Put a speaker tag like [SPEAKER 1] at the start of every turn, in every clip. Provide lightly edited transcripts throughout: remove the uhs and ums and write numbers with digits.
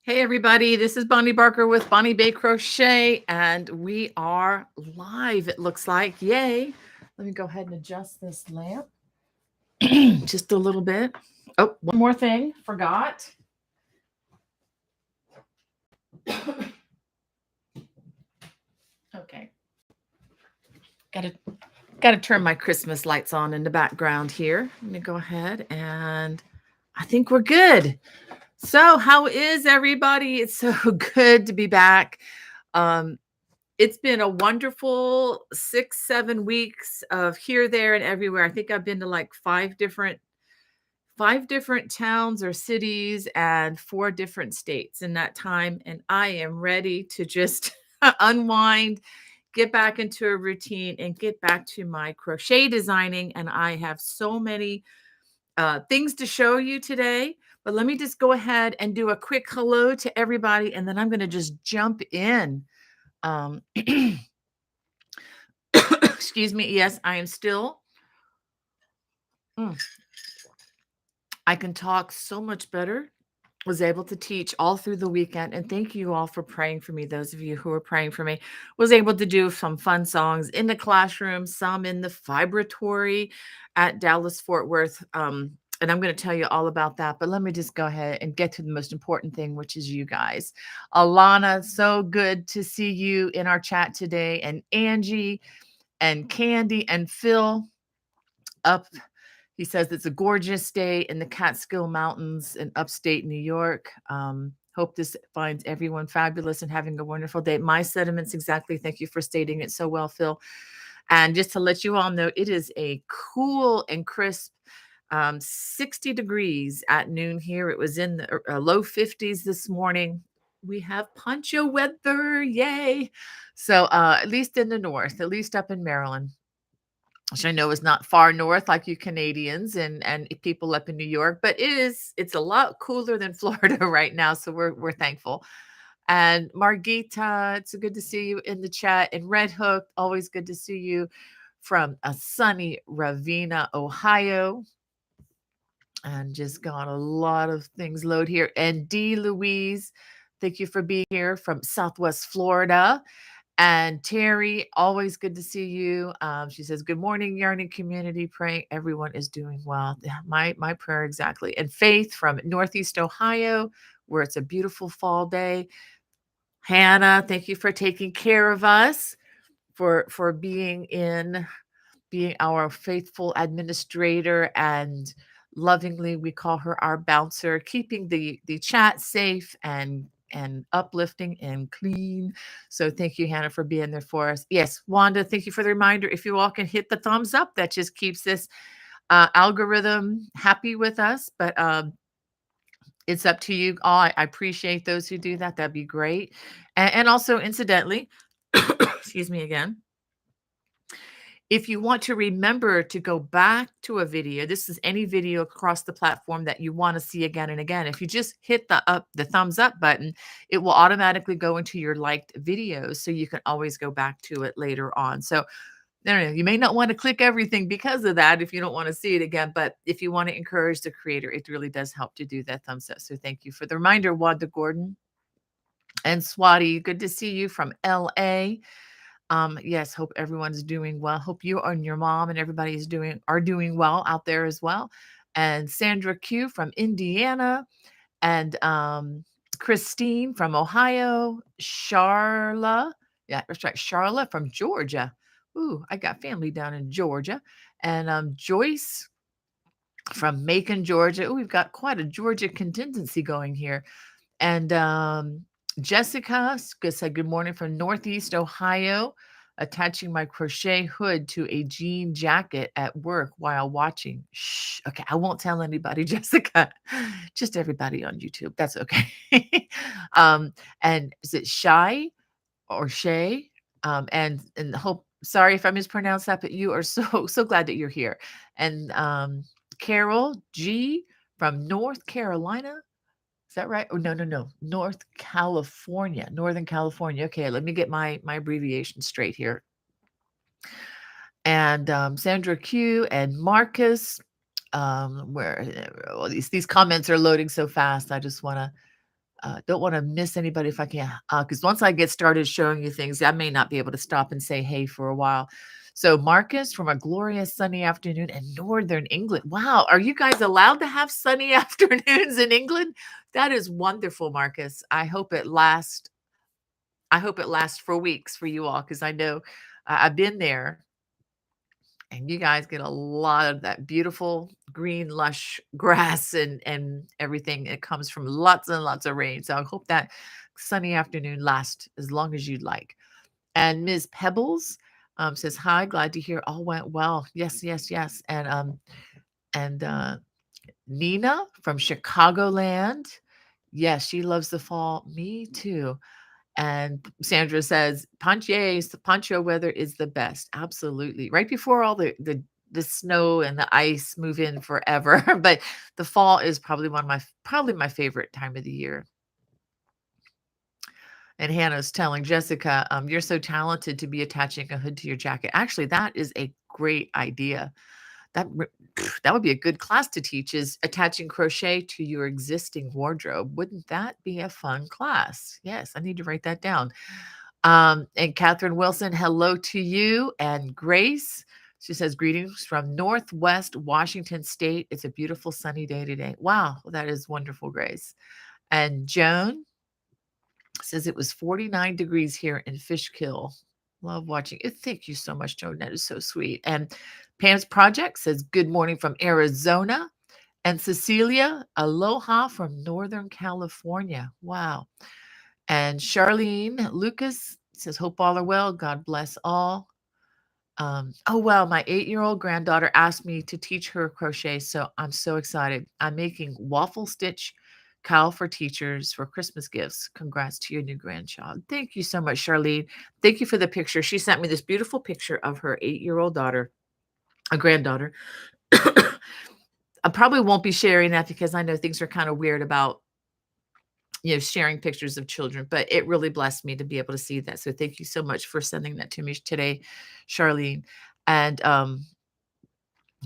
[SPEAKER 1] Hey everybody, this is Bonnie Barker with Bonnie Bay Crochet, and we are live, it looks like. Yay. Let me go ahead and adjust this lamp just a little bit. Oh, one more thing, forgot. Okay. Got to turn my Christmas lights on in the background here. Let me go ahead and I think we're good. So, how is everybody? It's so good to be back. Um, It's been a wonderful 6, 7 weeks of here, there, and everywhere. I think I've been to like 5 different towns or cities and 4 different states in that time, and I am ready to just unwind, get back into a routine, and get back to my crochet designing, and I have so many, things to show you today, but let me just go ahead and do a quick hello to everybody, and then I'm gonna just jump in. Um Excuse me. Yes, I am still. mm, I can talk so much better. Was able to teach all through the weekend, and thank you all for praying for me. Those of you who are praying for me, was able to do some fun songs in the classroom, some in the vibratory at Dallas Fort Worth. And I'm going to tell you all about that. But let me just go ahead and get to the most important thing, which is you guys. Alana, so good to see you in our chat today, and Angie and Candy and Phil up. He says it's a gorgeous day in the Catskill Mountains in upstate New York. Hope this finds everyone fabulous and having a wonderful day. My sentiments exactly. Thank you for stating it so well, Phil. And just to let you all know, it is a cool and crisp 60 degrees at noon here. It was in the low 50s this morning. We have poncho weather. Yay. So at least in the north, at least up in Maryland, which I know is not far north like you Canadians and people up in New York, but it's a lot cooler than Florida right now, so we're thankful. And Margita, it's good to see you in the chat. And Red Hook, always good to see you from a sunny Ravenna, Ohio. And just got a lot of things load here. And D. Louise, thank you for being here from Southwest Florida. And Terry, always good to see you. She says, "Good morning, Yarning community. Praying everyone is doing well." Yeah, my prayer exactly. And Faith from Northeast Ohio, where it's a beautiful fall day. Hannah, thank you for taking care of us, for being our faithful administrator, and lovingly we call her our bouncer, keeping the chat safe and uplifting and clean. So thank you, Hannah, for being there for us. Yes, Wanda, thank you for the reminder. If you all can hit the thumbs up, that just keeps this algorithm happy with us. But it's up to you all. I appreciate those who do that. That'd be great. And also, incidentally, excuse me again, if you want to remember to go back to a video, this is any video across the platform that you want to see again and again. If you just hit the thumbs up button, it will automatically go into your liked videos, so you can always go back to it later on. So no, you may not want to click everything because of that if you don't want to see it again, but if you want to encourage the creator, it really does help to do that thumbs up. So thank you for the reminder, Wanda Gordon. And Swati, good to see you from LA. Yes, hope everyone's doing well. Hope you and your mom and everybody are doing well out there as well. And Sandra Q from Indiana, and Christine from Ohio, Charla, yeah, that's right, Charla from Georgia. Ooh, I got family down in Georgia. And Joyce from Macon, Georgia. Ooh, we've got quite a Georgia contingency going here. And Jessica said, "Good morning from Northeast Ohio. Attaching my crochet hood to a jean jacket at work while watching." Shh. Okay, I won't tell anybody, Jessica. Just everybody on YouTube. That's okay. And is it Shy or Shay? And hope. Sorry if I mispronounced that, but you are so glad that you're here. And Carol G from North Carolina. Is that right? Oh, no, no, no. North California, Northern California. Okay, let me get my abbreviation straight here. And Sandra Q and Marcus, where well, these comments are loading so fast. I just want to Don't want to miss anybody if I can, because once I get started showing you things, I may not be able to stop and say hey for a while. So, Marcus from a glorious sunny afternoon in northern England. Wow, are you guys allowed to have sunny afternoons in England? That is wonderful, Marcus. I hope it lasts for weeks for you all because I know I've been there and you guys get a lot of that beautiful green lush grass and everything. It comes from lots and lots of rain. So I hope that sunny afternoon lasts as long as you'd like. And Ms. Pebbles says hi, glad to hear all went well. Yes, yes, yes. And Nina from Chicagoland, yes, she loves the fall. Me too. And Sandra says, Poncho weather is the best. Absolutely. Right before all the snow and the ice move in forever. But the fall is probably probably my favorite time of the year. And Hannah's telling Jessica, you're so talented to be attaching a hood to your jacket. Actually, that is a great idea. That would be a good class to teach is attaching crochet to your existing wardrobe. Wouldn't that be a fun class? Yes, I need to write that down. And Catherine Wilson, hello to you. And Grace, she says, greetings from Northwest Washington State. It's a beautiful sunny day today. Wow, that is wonderful, Grace. And Joan says it was 49 degrees here in Fishkill. Love watching it. Thank you so much, Joan. That is so sweet. And Pam's Project says, good morning from Arizona. And Cecilia, aloha from Northern California. Wow. And Charlene Lucas says, hope all are well. God bless all. Oh, wow. My 8-year-old granddaughter asked me to teach her crochet. So I'm so excited. I'm making waffle stitch cowl for teachers for Christmas gifts. Congrats to your new grandchild. Thank you so much, Charlene. Thank you for the picture. She sent me this beautiful picture of her 8-year-old daughter, a granddaughter. I probably won't be sharing that because I know things are kind of weird about sharing pictures of children, but it really blessed me to be able to see that. So thank you so much for sending that to me today, Charlene. And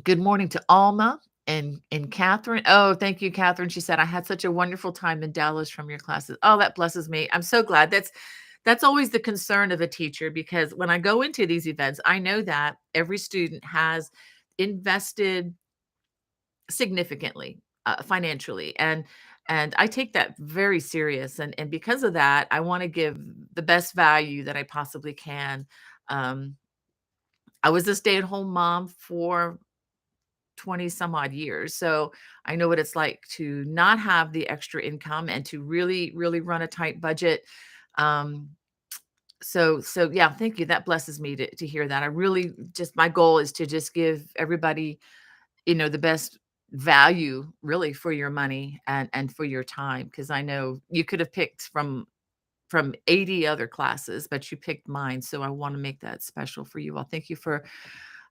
[SPEAKER 1] good morning to Alma and Catherine. Oh, thank you, Catherine. She said, I had such a wonderful time in Dallas from your classes. Oh, that blesses me. I'm so glad. That's always the concern of a teacher because when I go into these events, I know that every student has invested significantly financially and I take that very serious and because of that I want to give the best value that I possibly can. um, I was a stay-at-home mom for 20 some odd years, so I know what it's like to not have the extra income and to really run a tight budget. um, so yeah, thank you. That blesses me to hear that. I really just my goal is to just give everybody the best value really for your money and for your time because I know you could have picked from 80 other classes, but you picked mine. So I want to make that special for you all. Thank you for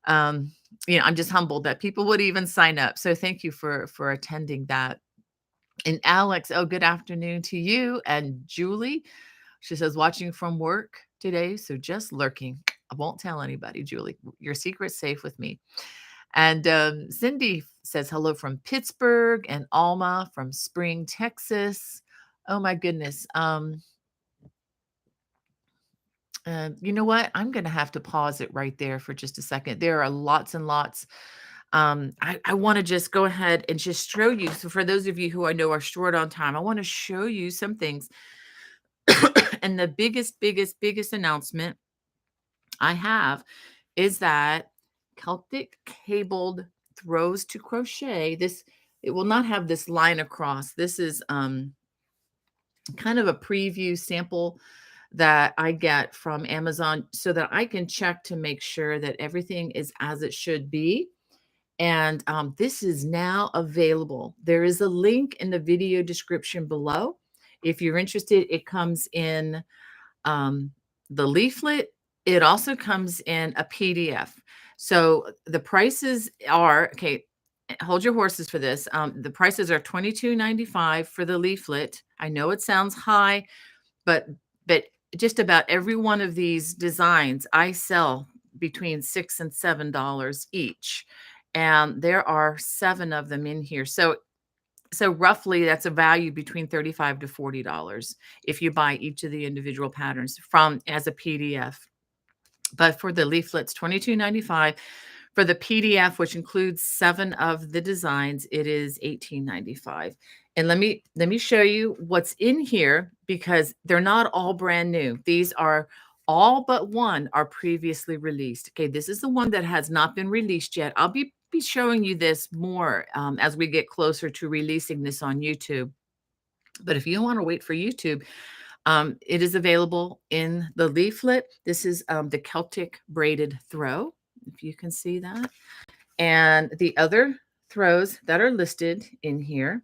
[SPEAKER 1] um I'm just humbled that people would even sign up. So thank you for attending that. And Alex, oh, good afternoon to you. And Julie, she says, watching from work today. So just lurking. I won't tell anybody, Julie. Your secret's safe with me. And Cindy says hello from Pittsburgh and Alma from Spring, Texas. Oh my goodness. You know what? I'm going to have to pause it right there for just a second. There are lots and lots. I want to just go ahead and just show you. So for those of you who I know are short on time, I want to show you some things. And the biggest announcement I have is that Celtic cabled throws to crochet. It will not have this line across. This is kind of a preview sample that I get from Amazon so that I can check to make sure that everything is as it should be. And this is now available. There is a link in the video description below. If you're interested, it comes in the leaflet. It also comes in a PDF. So the prices are, okay, hold your horses for this. The prices are $22.95 for the leaflet. I know it sounds high, but just about every one of these designs I sell between $6 and $7 each. And there are 7 of them in here. So So roughly that's a value between $35 to $40 if you buy each of the individual patterns from as a PDF. But for the leaflets, $22.95. For the PDF, which includes 7 of the designs, it is $18.95. And let me show you what's in here because they're not all brand new. These are all but one are previously released. Okay, this is the one that has not been released yet. I'll be showing you this more as we get closer to releasing this on YouTube. But if you want to wait for YouTube, it is available in the leaflet. This is the Celtic braided throw, if you can see that. And the other throws that are listed in here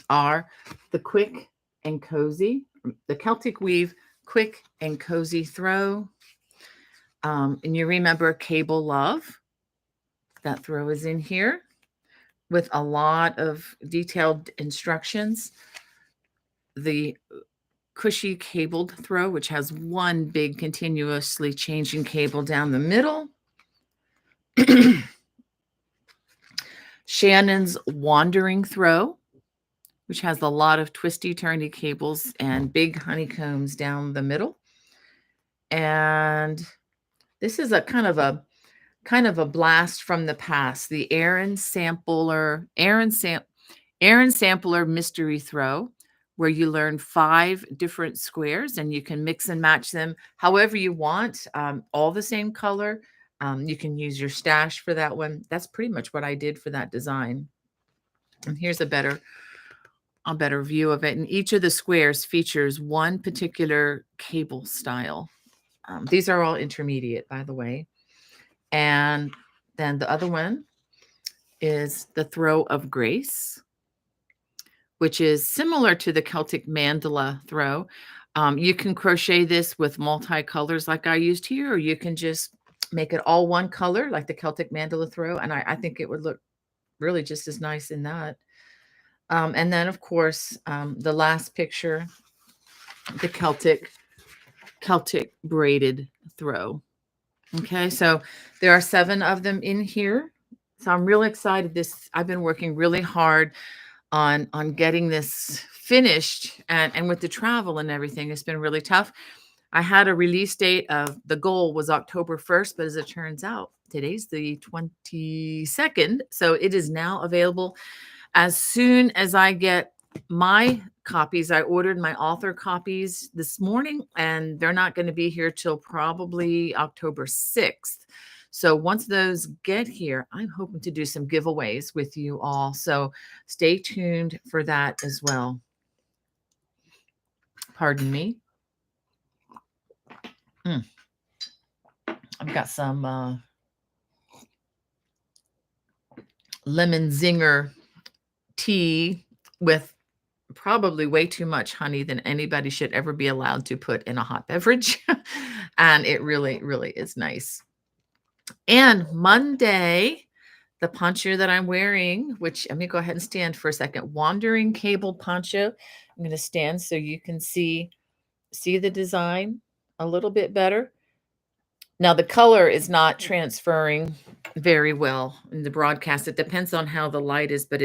[SPEAKER 1] are the quick and cozy, the Celtic weave quick and cozy throw. And you remember Cable Love. That throw is in here with a lot of detailed instructions. The cushy cabled throw, which has one big continuously changing cable down the middle. Shannon's wandering throw, which has a lot of twisty turny cables and big honeycombs down the middle. And this is a kind of a blast from the past, the Aaron Sampler mystery throw, where you learn 5 different squares and you can mix and match them however you want, all the same color. You can use your stash for that one. That's pretty much what I did for that design. And here's a better view of it. And each of the squares features one particular cable style. These are all intermediate, by the way. And then the other one is the Throw of Grace, which is similar to the Celtic mandala throw. You can crochet this with multicolors like I used here, or you can just make it all one color like the Celtic mandala throw. And I think it would look really just as nice in that. And then, of course, the last picture, the Celtic braided throw. Okay, so there are 7 of them in here. So I'm really excited. I've been working really hard on getting this finished, and with the travel and everything, it's been really tough. I had a release date of the goal was October 1st, but as it turns out, today's the 22nd. So it is now available. As soon as I get my copies, I ordered my author copies this morning, and they're not going to be here till probably October 6th. So once those get here, I'm hoping to do some giveaways with you all. So stay tuned for that as well. Pardon me. I've got some lemon zinger tea with probably way too much honey than anybody should ever be allowed to put in a hot beverage. And it really, really is nice. And Monday, the poncho that I'm wearing, which let me go ahead and stand for a second. Wandering cable poncho. I'm going to stand so you can see the design a little bit better. Now the color is not transferring very well in the broadcast. It depends on how the light is, but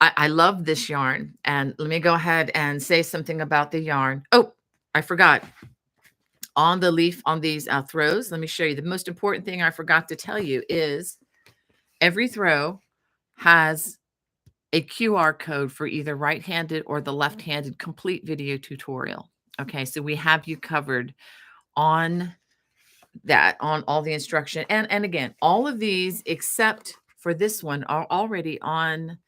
[SPEAKER 1] I love this yarn. And let me go ahead and say something about the yarn. Oh, I forgot. On the leaf, on these throws, let me show you. The most important thing I forgot to tell you is every throw has a QR code for either right-handed or the left-handed complete video tutorial. Okay, so we have you covered on that, on all the instruction. And again, all of these except for this one are already on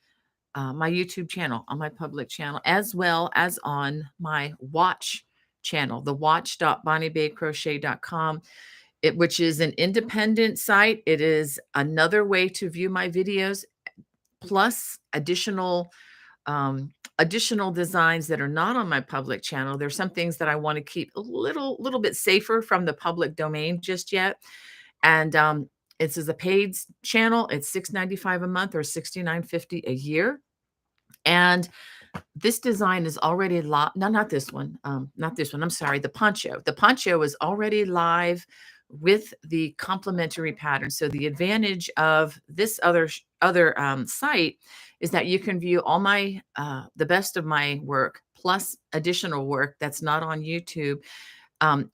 [SPEAKER 1] my YouTube channel, on my public channel, as well as on my watch channel, the watch.bonniebaycrochet.com, which is an independent site. It is another way to view my videos, plus additional designs that are not on my public channel. There's some things that I want to keep a little bit safer from the public domain just yet. And this is a paid channel. It's $6.95 a month or $69.50 a year. And this design is already live. No, not this one. Not this one. I'm sorry. The poncho. The poncho is already live with the complementary pattern. So the advantage of this other site is that you can view all my the best of my work plus additional work that's not on YouTube,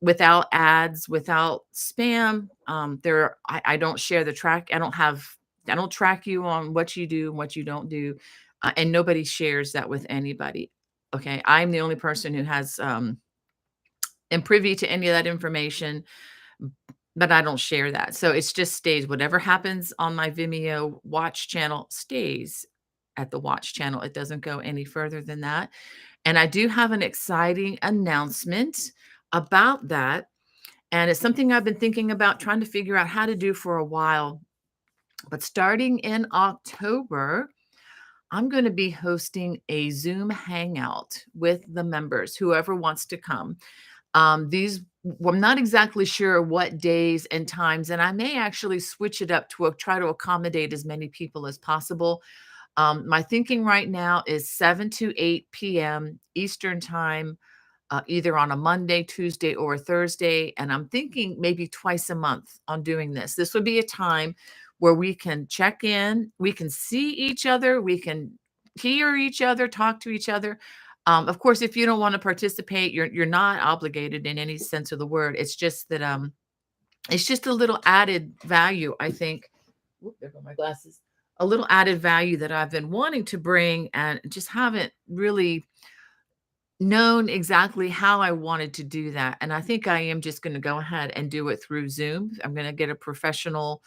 [SPEAKER 1] without ads, without spam. I don't share the track. I don't track you on what you do and what you don't do, and nobody shares that with anybody. Okay, I'm the only person who has am privy to any of that information, but I don't share that. So it's just stays. Whatever happens on my Vimeo watch channel stays at the watch channel. It doesn't go any further than that. And I do have an exciting announcement about that. And it's something I've been thinking about trying to figure out how to do for a while. But starting in October, I'm going to be hosting a Zoom hangout with the members, whoever wants to come. These well, I'm not exactly sure what days and times, and I may actually switch it up to try to accommodate as many people as possible. My thinking right now is 7 to 8 p.m. Eastern time, either on a Monday, Tuesday, or a Thursday. And I'm thinking maybe twice a month on doing this. This would be a time where we can check in, we can see each other, we can hear each other, talk to each other. Of course, if you don't want to participate, you're not obligated in any sense of the word. It's just that it's just a little added value, I think. Whoop, there go my glasses. A little added value that I've been wanting to bring and just haven't really known exactly how I wanted to do that. And I think I am just going to go ahead and do it through Zoom. I'm going to get a professional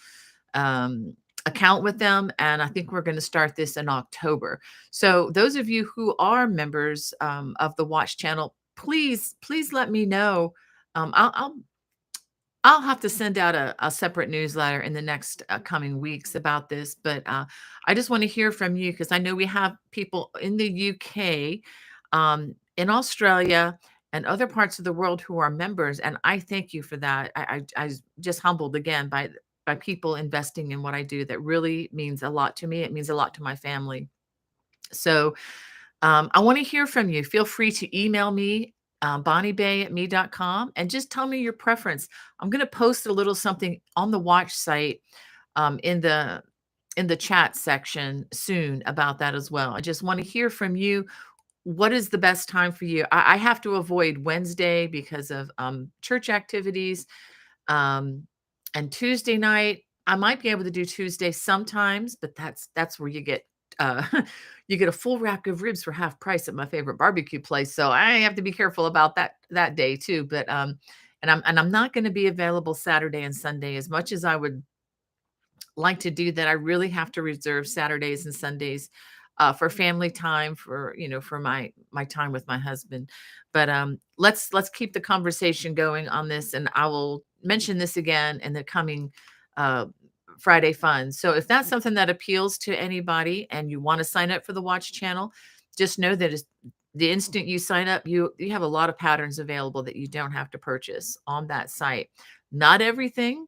[SPEAKER 1] um, account with them. And I think we're going to start this in October. So those of you who are members of the Watch channel, please let me know. I'll have to send out a separate newsletter in the next coming weeks about this, but I just want to hear from you because I know we have people in the UK, in Australia, and other parts of the world who are members, and I thank you for that. I just humbled again by people investing in what I do. That really means a lot to me. It means a lot to my family. So I want to hear from you. Feel free to email me, bonniebay@me.com, and just tell me your preference. I'm going to post a little something on the watch site in the chat section soon about that as well. I just want to hear from you. What is the best time for you? I have to avoid Wednesday because of church activities. Um, and Tuesday night, I might be able to do Tuesday sometimes, but that's where you get uh you get a full rack of ribs for half price at my favorite barbecue place. So I have to be careful about that day too. But and I'm not going to be available Saturday and Sunday as much as I would like to do that. I really have to reserve Saturdays and Sundays for family time, for for my time with my husband. But let's keep the conversation going on this, and I will mention this again in the coming uh, Friday fun. So if that's something that appeals to anybody and you want to sign up for the Watch channel, just know that the instant you sign up, you have a lot of patterns available that you don't have to purchase on that site. Not everything,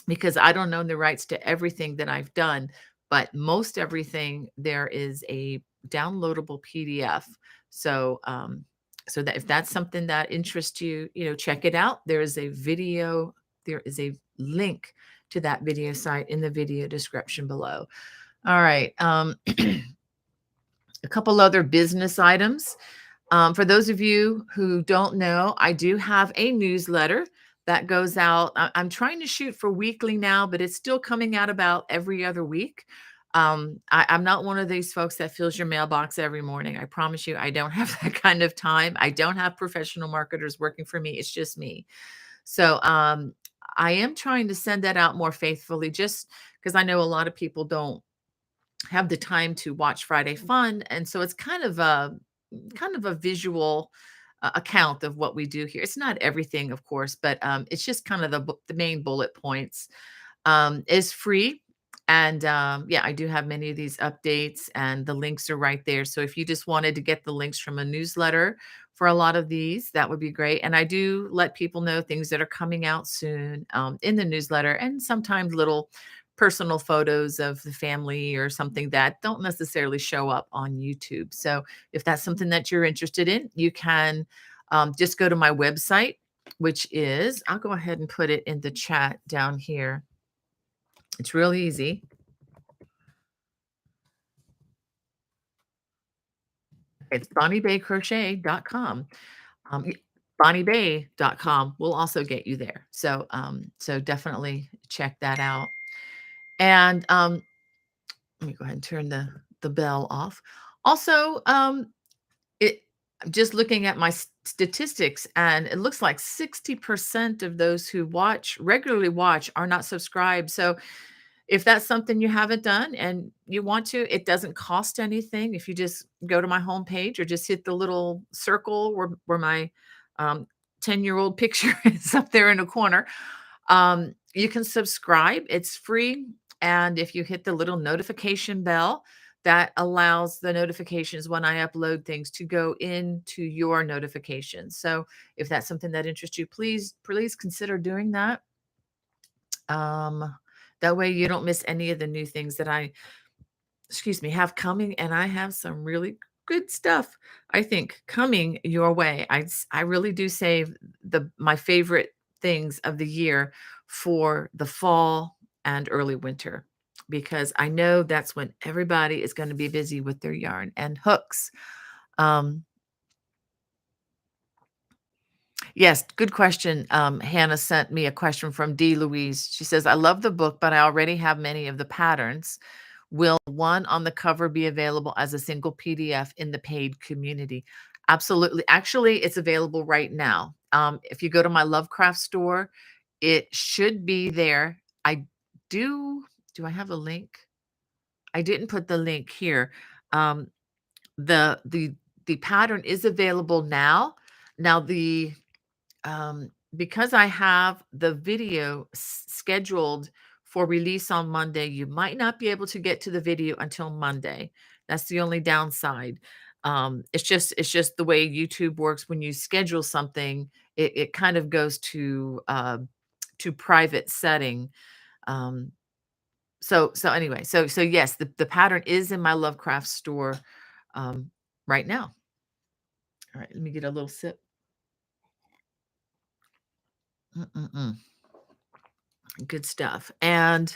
[SPEAKER 1] because I don't own the rights to everything that I've done, but most everything there is a downloadable PDF. So, so that if that's something that interests you, check it out. There is a video, there is a link to that video site in the video description below. All right. A couple other business items. For those of you who don't know, I do have a newsletter that goes out. I'm trying to shoot for weekly now, but it's still coming out about every other week. I'm not one of these folks that fills your mailbox every morning. I promise you, I don't have that kind of time. I don't have professional marketers working for me. It's just me. So I am trying to send that out more faithfully, just because I know a lot of people don't have the time to watch Friday Fun, and so it's kind of a visual account of what we do here. It's not everything, of course, but it's just kind of the main bullet points. Is free, and yeah, I do have many of these updates, and the links are right there. So if you just wanted to get the links from a newsletter for a lot of these, that would be great. And I do let people know things that are coming out soon in the newsletter, and sometimes little personal photos of the family or something that don't necessarily show up on YouTube. So if that's something that you're interested in, you can just go to my website, which is, I'll go ahead and put it in the chat down here. It's real easy. It's bonniebaycrochet.com. Um, bonniebay.com will also get you there. So definitely check that out. And let me go ahead and turn the bell off. Also, it I'm just looking at my statistics, and it looks like 60% of those who regularly watch are not subscribed. So if that's something you haven't done and you want to, it doesn't cost anything. If you just go to my homepage or just hit the little circle where my 10-year-old picture is up there in a corner, you can subscribe. It's free. And if you hit the little notification bell, that allows the notifications when I upload things to go into your notifications. So if that's something that interests you, please consider doing that. Um, that way you don't miss any of the new things that have coming, and I have some really good stuff, I think, coming your way. I really do save my favorite things of the year for the fall and early winter, because I know that's when everybody is going to be busy with their yarn and hooks. Um, yes, good question. Hannah sent me a question from D. Louise. She says, I love the book, but I already have many of the patterns. Will one on the cover be available as a single PDF in the paid community? Absolutely. Actually, it's available right now. If you go to my Lovecraft store, it should be there. I do. Do I have a link? I didn't put the link here. Um, the pattern is available now. Now because I have the video scheduled for release on Monday, you might not be able to get to the video until Monday. That's the only downside. It's just the way YouTube works. When you schedule something, it kind of goes to private setting. Um, so anyway, so yes, the pattern is in my Lovecraft store um, right now. All right, let me get a little sip. Mm-mm-mm. Good stuff. And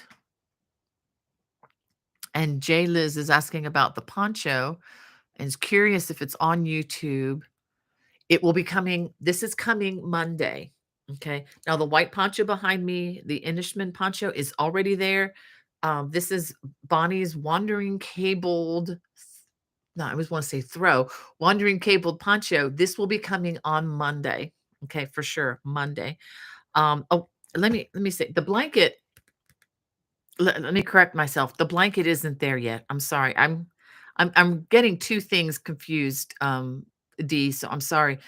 [SPEAKER 1] Jay Liz is asking about the poncho and is curious if it's on YouTube. It will be coming. This is coming Monday. Okay. Now the white poncho behind me, the Inishman poncho, is already there. This is Bonnie's wandering cabled. No, I always want to say throw wandering cabled poncho. This will be coming on Monday. Okay, for sure, Monday. Oh, let me say the blanket. Let me correct myself. The blanket isn't there yet. I'm sorry. I'm getting two things confused, D. So I'm sorry.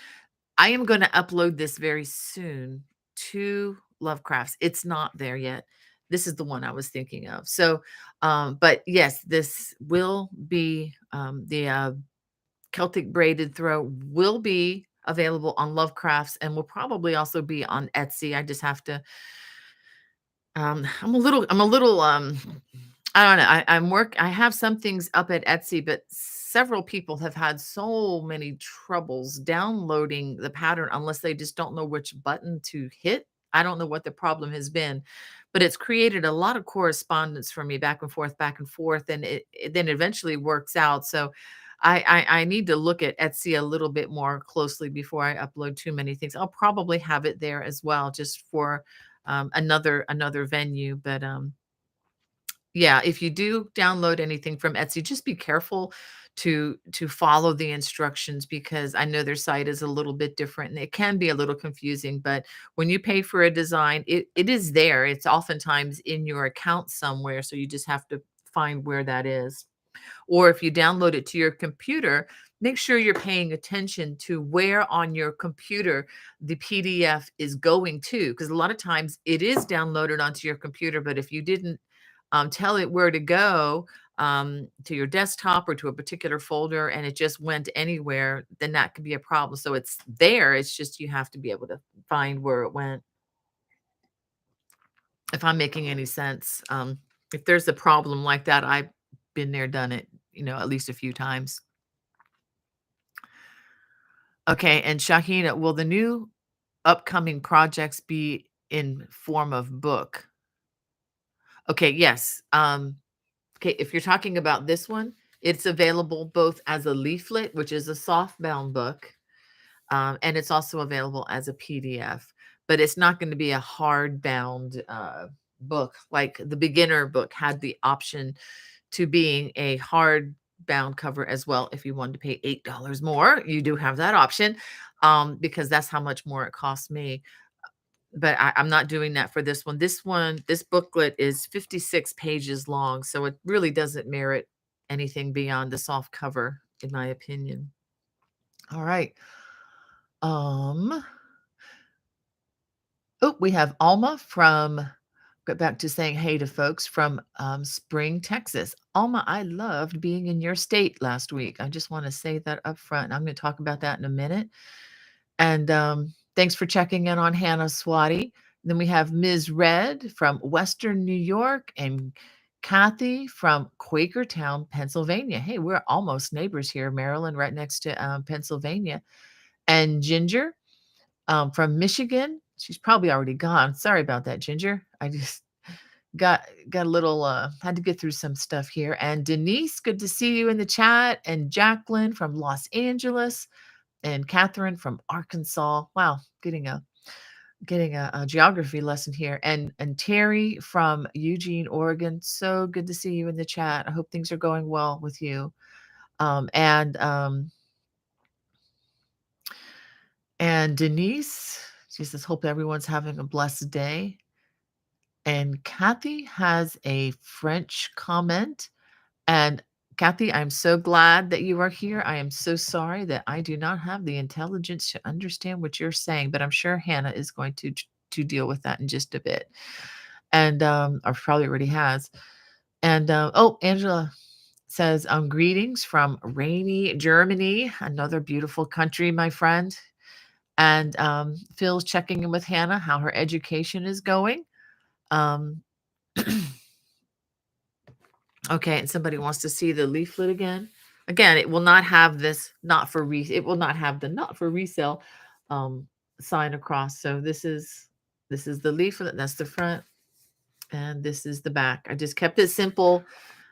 [SPEAKER 1] I am going to upload this very soon to Lovecrafts. It's not there yet. This is the one I was thinking of. So, but yes, this will be the Celtic braided throw will be available on Lovecrafts and will probably also be on Etsy. I just have to I'm a little I don't know. I have some things up at Etsy, but several people have had so many troubles downloading the pattern unless they just don't know which button to hit. I don't know what the problem has been, but it's created a lot of correspondence for me back and forth, and it then eventually works out. So I need to look at Etsy a little bit more closely before I upload too many things. I'll probably have it there as well, just for another venue. But yeah, if you do download anything from Etsy, just be careful to follow the instructions, because I know their site is a little bit different and it can be a little confusing. But when you pay for a design, it is there. It's oftentimes in your account somewhere, so you just have to find where that is. Or if you download it to your computer, make sure you're paying attention to where on your computer the PDF is going to, because a lot of times it is downloaded onto your computer, but if you didn't tell it where to go, to your desktop or to a particular folder, and it just went anywhere, then that could be a problem. So it's there. It's just you have to be able to find where it went. If I'm making any sense. If there's a problem like that, I've been there, done it, at least a few times. Okay, and Shahina, will the new upcoming projects be in form of book? Okay, yes. Okay, if you're talking about this one, it's available both as a leaflet, which is a softbound book, and it's also available as a PDF. But it's not going to be a hardbound book like the beginner book had the option to being a hardbound cover as well. If you wanted to pay $8 more, you do have that option, because that's how much more it cost me. But I'm not doing that for this one. This booklet is 56 pages long, so it really doesn't merit anything beyond the soft cover, in my opinion. All right. Um, oh, we have Alma from get back to saying hey to folks from Spring, Texas. Alma, I loved being in your state last week. I just want to say that up front. I'm going to talk about that in a minute. And thanks for checking in on Hannah Swati. Then we have Ms. Red from Western New York and Kathy from Quakertown, Pennsylvania. Hey, we're almost neighbors here, Maryland, right next to Pennsylvania. And Ginger from Michigan. She's probably already gone. Sorry about that, Ginger. I just got a little had to get through some stuff here. And Denise, good to see you in the chat. And Jacqueline from Los Angeles and Catherine from Arkansas. Wow, getting a geography lesson here. And Terry from Eugene, Oregon. So good to see you in the chat. I hope things are going well with you. And Denise, she says, hope everyone's having a blessed day. And Kathy has a French comment. And Kathy, I'm so glad that you are here. I am so sorry that I do not have the intelligence to understand what you're saying, but I'm sure Hannah is going to deal with that in just a bit. And or probably already has. And oh, Angela says, greetings from rainy Germany, another beautiful country, my friend. And Phil's checking in with Hannah, how her education is going. Um, Okay, and somebody wants to see the leaflet again. Again, it will not have this not for it will not have the not for resale um sign across. So this is the leaflet, that's the front, and this is the back. I just kept it simple.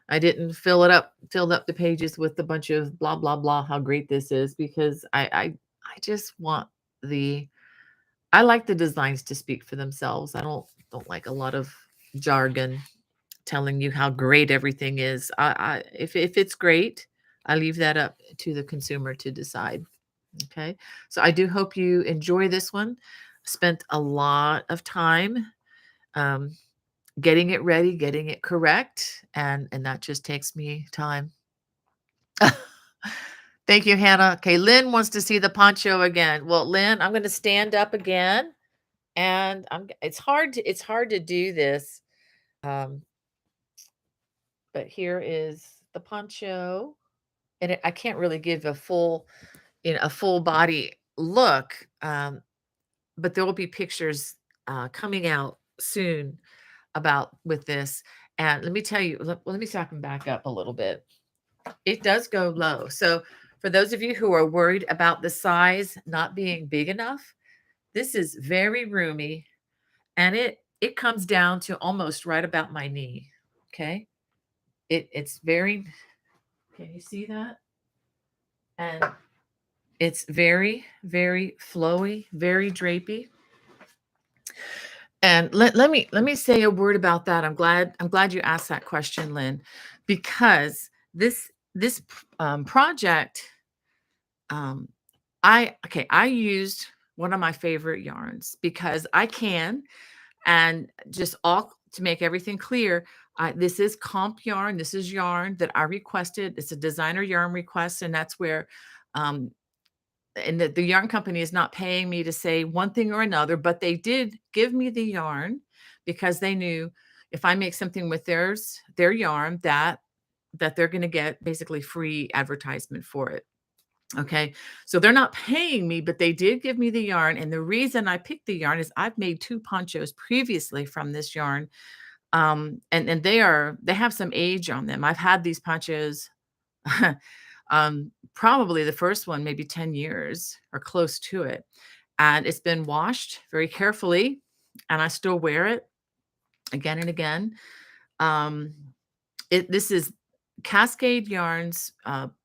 [SPEAKER 1] I didn't filled up the pages with a bunch of blah blah blah how great this is, because I just want the I like the designs to speak for themselves. I don't like a lot of jargon telling you how great everything is. If it's great, I leave that up to the consumer to decide. Okay. So I do hope you enjoy this one. Spent a lot of time um, getting it ready, getting it correct, and that just takes me time. Thank you, Hannah. Okay, Lynn wants to see the poncho again. Well, Lynn, I'm going to stand up again, and it's hard to do this. Um, but here is the poncho, and I can't really give a full body look, but there will be pictures coming out soon about with this. And let me tell you, let me talk and back up a little bit. It does go low. So for those of you who are worried about the size not being big enough, this is very roomy, and it comes down to almost right about my knee. Okay. It's very, can you see that? And it's very, very flowy, very drapey. And let me say a word about that. I'm glad you asked that question, Lynn, because this project, um, I used one of my favorite yarns because I can, and just all to make everything clear, this is comp yarn. This is yarn that I requested. It's a designer yarn request, and that's where um, and the yarn company is not paying me to say one thing or another, but they did give me the yarn because they knew if I make something with their yarn that they're going to get basically free advertisement for it. Okay. So they're not paying me, but they did give me the yarn. And the reason I picked the yarn is I've made 2 ponchos previously from this yarn. And they have some age on them. I've had these ponchos probably the first one, maybe 10 years or close to it. and it's been washed very carefully, and I still wear it again and again. Um, this is Cascade Yarns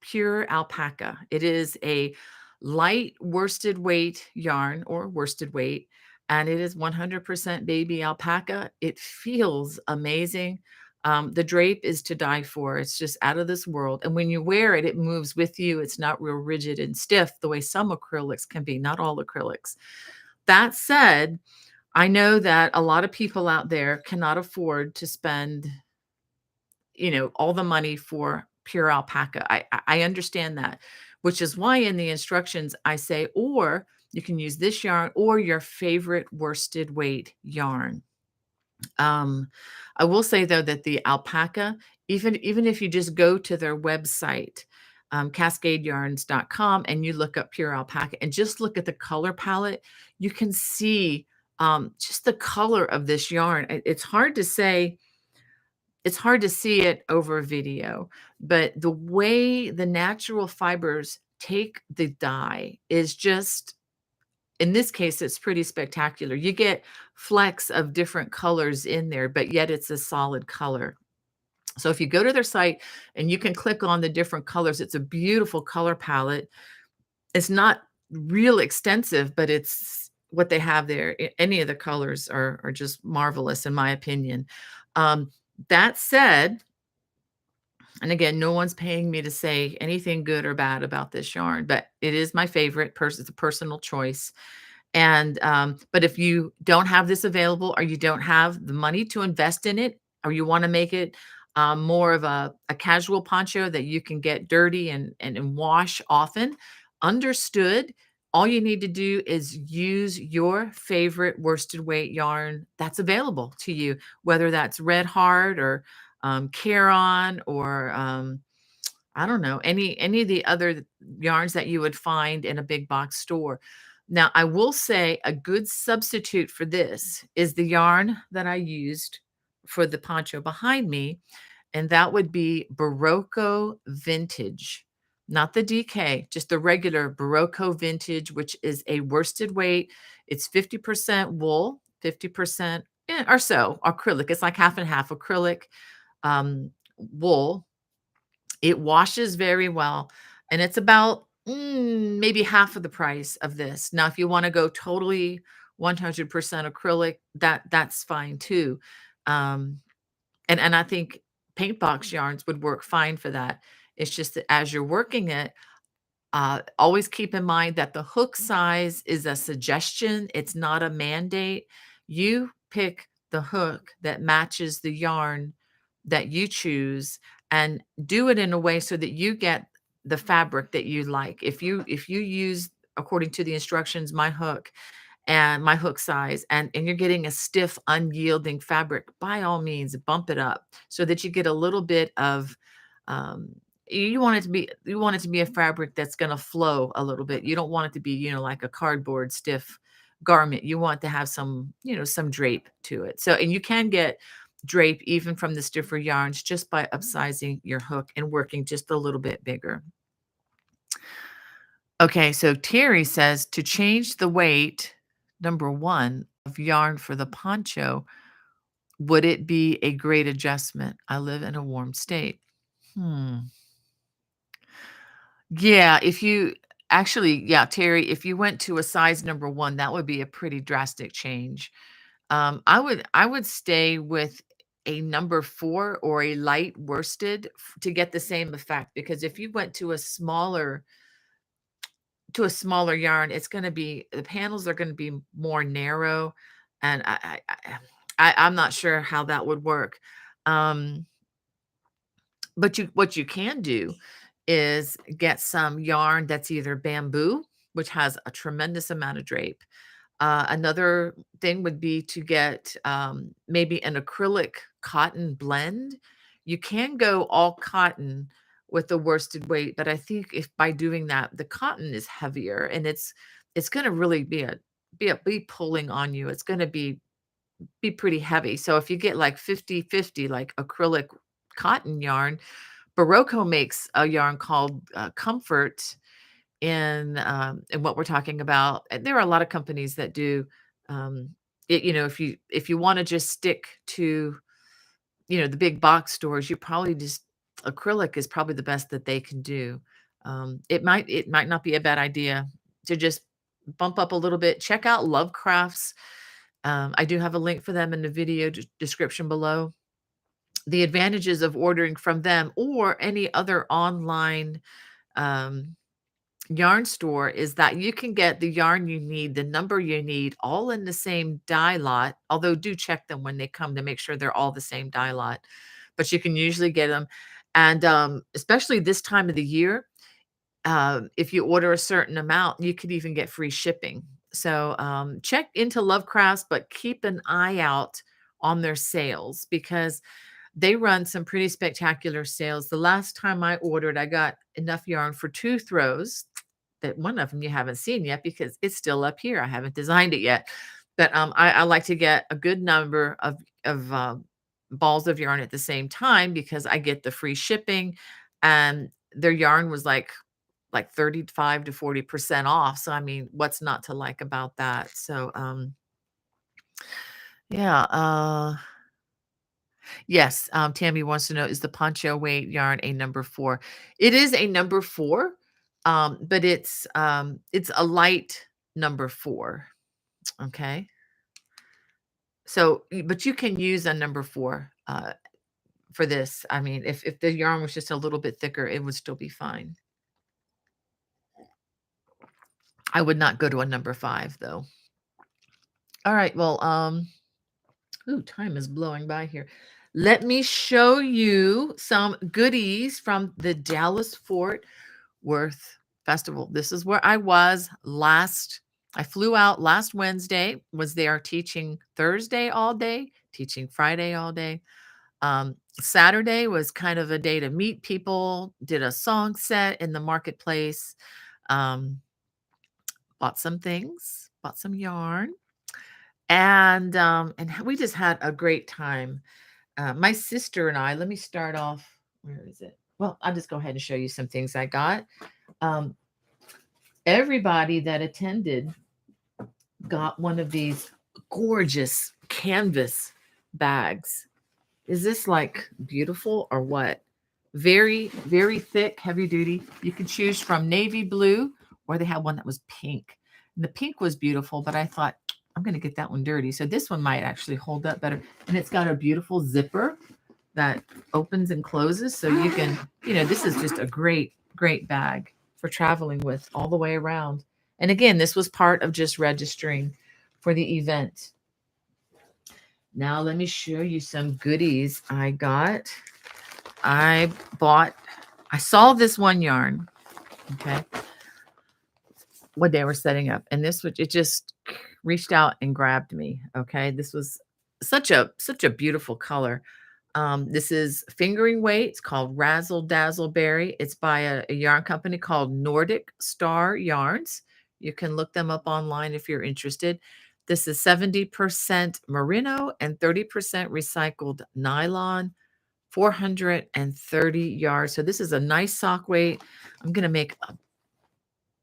[SPEAKER 1] Pure Alpaca. It is a light worsted weight yarn or worsted weight, and it is 100% baby alpaca. It feels amazing. The drape is to die for. It's just out of this world. And when you wear it, it moves with you. It's not real rigid and stiff the way some acrylics can be, not all acrylics. That said, I know that a lot of people out there cannot afford to spend, all the money for pure alpaca. I understand that, which is why in the instructions I say, or you can use this yarn or your favorite worsted weight yarn. Um, I will say though that the alpaca, even if you just go to their website, cascadeyarns.com, and you look up pure alpaca and just look at the color palette, you can see just the color of this yarn. It's hard to see it over video, but the way the natural fibers take the dye is just, in this case, it's pretty spectacular. You get flecks of different colors in there, but yet it's a solid color. So if you go to their site and you can click on the different colors, it's a beautiful color palette. It's not real extensive, but it's what they have there. Any of the colors are just marvelous in my opinion. That said, and again, no one's paying me to say anything good or bad about this yarn, but it is my favorite. It's a personal choice. And but if you don't have this available, or you don't have the money to invest in it, or you want to make it more of a casual poncho that you can get dirty and wash often, understood. All you need to do is use your favorite worsted weight yarn that's available to you, whether that's Red Heart or Caron or I don't know, any of the other yarns that you would find in a big box store. Now, I will say a good substitute for this is the yarn that I used for the poncho behind me, and that would be Barocco Vintage, not the DK, just the regular Barocco Vintage, which is a worsted weight. It's 50% wool, 50% or so acrylic. It's like half and half acrylic, wool. It washes very well, and it's about maybe half of the price of this. Now, if you want to go totally 100% acrylic, that's fine too. Um, and I think paint box yarns would work fine for that. It's just that as you're working it, always keep in mind that the hook size is a suggestion. It's not a mandate. You pick the hook that matches the yarn that you choose and do it in a way so that you get the fabric that you like. If you use according to the instructions my hook and my hook size, and you're getting a stiff unyielding fabric, by all means bump it up so that you get a little bit of um, you want it to be a fabric that's going to flow a little bit. You don't want it to be, like a cardboard stiff garment. You want to have some, some drape to it. So, and you can get drape even from the stiffer yarns just by upsizing your hook and working just a little bit bigger. Okay, so Terry says to change the weight, number one, of yarn for the poncho, would it be a great adjustment? I live in a warm state. Hmm. Yeah, if you actually, yeah, Terry, if you went to a size number one, that would be a pretty drastic change. I would stay with a number four or a light worsted to get the same effect. Because if you went to a smaller yarn, it's going to be the panels are going to be more narrow, and I'm not sure how that would work. Um, but what you can do is get some yarn that's either bamboo, which has a tremendous amount of drape. Another thing would be to get maybe an acrylic cotton blend. You can go all cotton with the worsted weight, but I think if by doing that, the cotton is heavier and it's going to really be pulling on you. It's going to be pretty heavy. So if you get like 50-50, like acrylic cotton yarn, Barocco makes a yarn called Comfort, in what we're talking about. And there are a lot of companies that do it, if you want to just stick to, the big box stores, you probably just acrylic is probably the best that they can do. It might not be a bad idea to just bump up a little bit. Check out Lovecrafts. I do have a link for them in the video description below. The advantages of ordering from them or any other online um, yarn store is that you can get the yarn you need, the number you need, all in the same dye lot. Although do check them when they come to make sure they're all the same dye lot. But you can usually get them, and especially this time of the year, if you order a certain amount, you could even get free shipping. So check into Lovecrafts, but keep an eye out on their sales because they run some pretty spectacular sales. The last time I ordered, I got enough yarn for 2 throws. That one of them you haven't seen yet because it's still up here. I haven't designed it yet. But I like to get a good number of balls of yarn at the same time because I get the free shipping, and their yarn was like 35 to 40% off. So I mean, what's not to like about that? So yeah, yes, Tammy wants to know, is the poncho weight yarn a number 4? It is a number 4, but it's a light number 4. Okay. So, but you can use a number 4 for this. I mean, if the yarn was just a little bit thicker, it would still be fine. I would not go to a number 5 though. All right. Well, ooh, time is blowing by here. Let me show you some goodies from the Dallas Fort Worth Festival. This is where I was last. I flew out last Wednesday, was there teaching Thursday all day, teaching Friday all day. Saturday was kind of a day to meet people, did a song set in the marketplace, um, bought some things, bought some yarn, and we just had a great time. My sister and I, let me start off. Where is it? Well, I'll just go ahead and show you some things I got. Um, Everybody that attended got one of these gorgeous canvas bags. Is this like beautiful or what? Very, very thick, heavy duty. You can choose from navy blue, or they had one that was pink. And the pink was beautiful, but I thought, I'm going to get that one dirty. So this one might actually hold up better. And it's got a beautiful zipper that opens and closes. So you can, this is just a great, great bag for traveling with all the way around. And again, this was part of just registering for the event. Now let me show you some goodies I got. I saw this one yarn, okay, when they were setting up, and it just reached out and grabbed me. Okay, this was such a beautiful color. This is fingering weight. It's called Razzle Dazzle Berry. It's by a yarn company called Nordic Star Yarns. You can look them up online if you're interested. This is 70% merino and 30% recycled nylon, 430 yards. So this is a nice sock weight. I'm going to make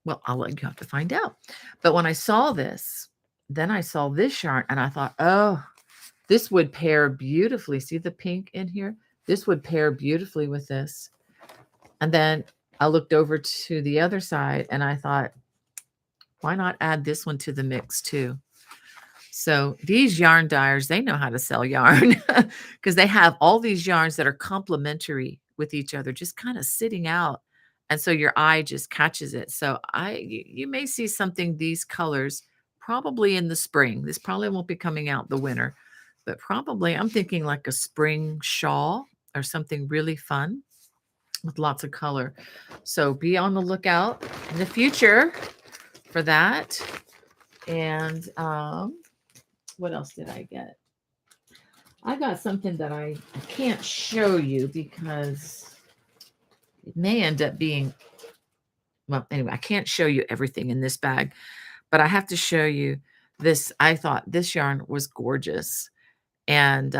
[SPEAKER 1] well, I'll let you have to find out. But when I saw this, then I saw this yarn and I thought, oh, this would pair beautifully. See the pink in here? This would pair beautifully with this. And then I looked over to the other side and I thought, why not add this one to the mix too? So these yarn dyers, they know how to sell yarn because they have all these yarns that are complementary with each other, just kind of sitting out. And so your eye just catches it. So you may see something these colors probably in the spring. This probably won't be coming out the winter, but probably I'm thinking like a spring shawl or something really fun with lots of color. So be on the lookout in the future for that. And what else did I get? I got something that I can't show you because it may end up being, well, anyway, I can't show you everything in this bag, but I have to show you this. I thought this yarn was gorgeous. And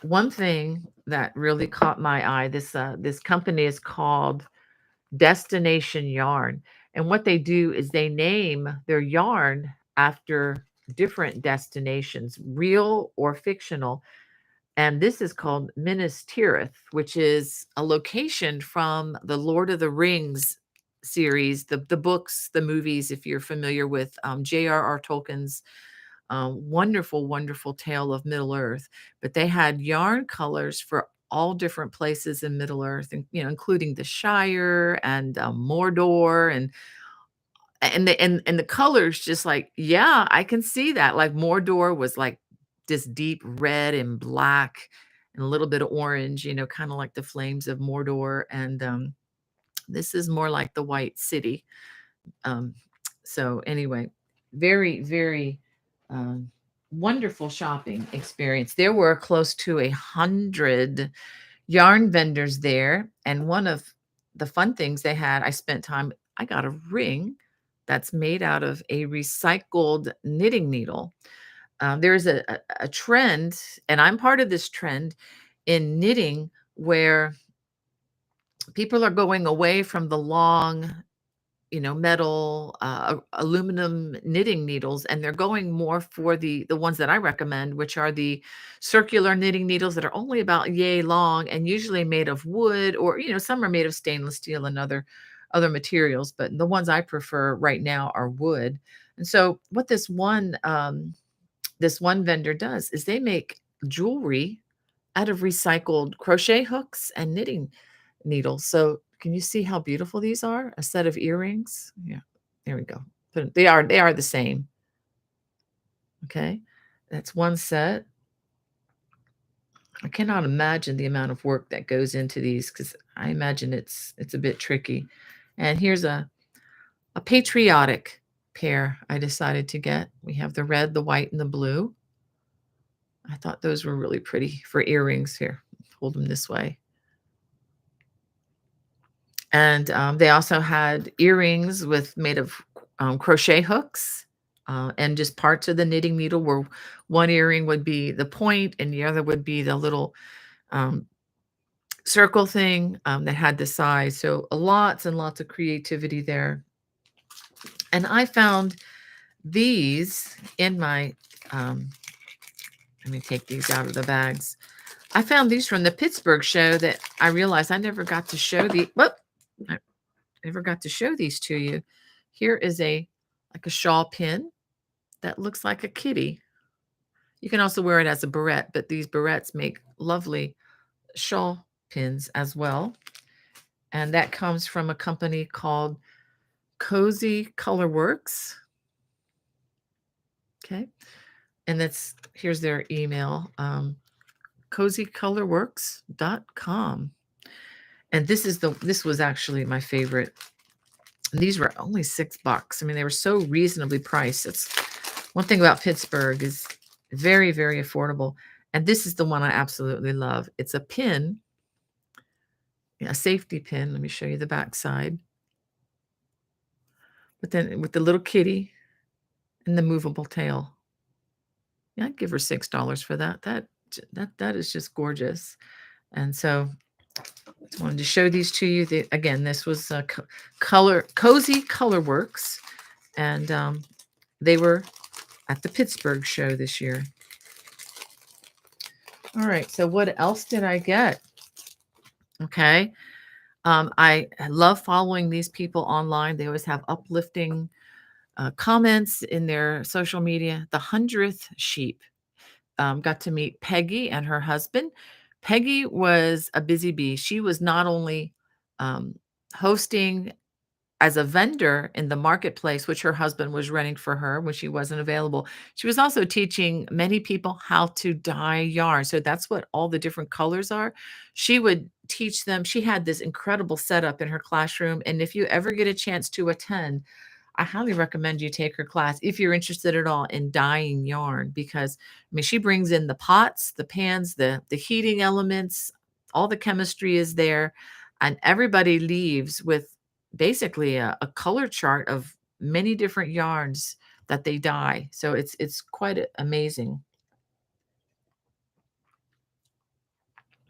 [SPEAKER 1] one thing that really caught my eye, this company is called Destination Yarn. And what they do is they name their yarn after different destinations, real or fictional. And this is called Minas Tirith, which is a location from the Lord of the Rings series, the books, the movies, if you're familiar with J.R.R. Tolkien's wonderful, wonderful tale of Middle Earth. But they had yarn colors for all different places in Middle Earth, and including the Shire and Mordor, and the colors, just like, yeah, I can see that. Like Mordor was like this deep red and black and a little bit of orange, kind of like the flames of Mordor. And this is more like the White City. Um, so anyway, very, very um, wonderful shopping experience. There were close to 100 yarn vendors there, and one of the fun things they had, I spent time. I got a ring that's made out of a recycled knitting needle. There's a trend, and I'm part of this trend in knitting, where people are going away from the long, metal, aluminum knitting needles, and they're going more for the ones that I recommend, which are the circular knitting needles that are only about yay long and usually made of wood, or some are made of stainless steel and other materials, but the ones I prefer right now are wood. And so what this one vendor does is they make jewelry out of recycled crochet hooks and knitting needles. So can you see how beautiful these are? A set of earrings. Yeah, there we go. They are the same. Okay, that's one set. I cannot imagine the amount of work that goes into these, because I imagine it's a bit tricky. And here's a patriotic pair I decided to get. We have the red, the white, and the blue. I thought those were really pretty for earrings. Here, hold them this way. And they also had earrings made of crochet hooks, and just parts of the knitting needle, where one earring would be the point and the other would be the little um, circle thing that had the size. So lots and lots of creativity there. And I found these in my, let me take these out of the bags. I found these from the Pittsburgh show that I realized I never got to show I never got to show these to you. Here is like a shawl pin that looks like a kitty. You can also wear it as a barrette, but these barrettes make lovely shawl pins as well. And that comes from a company called Cozy Color Works. Okay. And here's their email, cozycolorworks.com. And this was actually my favorite. These were only $6. I mean, they were so reasonably priced. That's one thing about Pittsburgh, is very, very affordable. And this is the one I absolutely love. It's a pin, a safety pin. Let me show you the back side. But then with the little kitty and the movable tail. Yeah, I'd give her $6 for that. That is just gorgeous. And so I wanted to show these to you. Again, this was Cozy Color Works, and they were at the Pittsburgh show this year. All right, so what else did I get? Okay, I love following these people online. They always have uplifting comments in their social media. The 100th Sheep. Got to meet Peggy and her husband. Peggy was a busy bee. She was not only hosting as a vendor in the marketplace, which her husband was running for her when she wasn't available. She was also teaching many people how to dye yarn. So that's what all the different colors are. She would teach them. She had this incredible setup in her classroom. And if you ever get a chance to attend, I highly recommend you take her class if you're interested at all in dyeing yarn, because I mean, she brings in the pots, the pans, the heating elements, all the chemistry is there, and everybody leaves with basically a color chart of many different yarns that they dye. So it's quite amazing.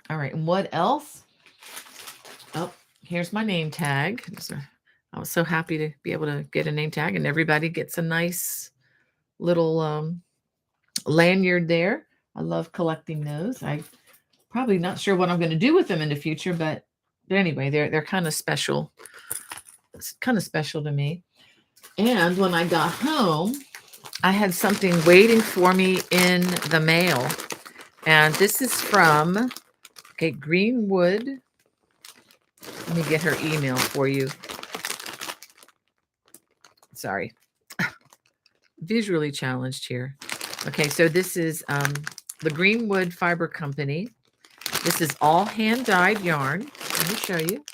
[SPEAKER 1] All right, and what else? Oh, Here's my name tag. I was so happy to be able to get a name tag, and everybody gets a nice little lanyard there. I love collecting those. I probably not sure what I'm going to do with them in the future, but anyway, they're kind of special. It's kind of special to me. And when I got home, I had something waiting for me in the mail. And this is from Greenwood. Let me get her email for you. Sorry. Visually challenged here. Okay, so this is the Greenwood Fiber Company. This is all hand dyed yarn. Let me show you.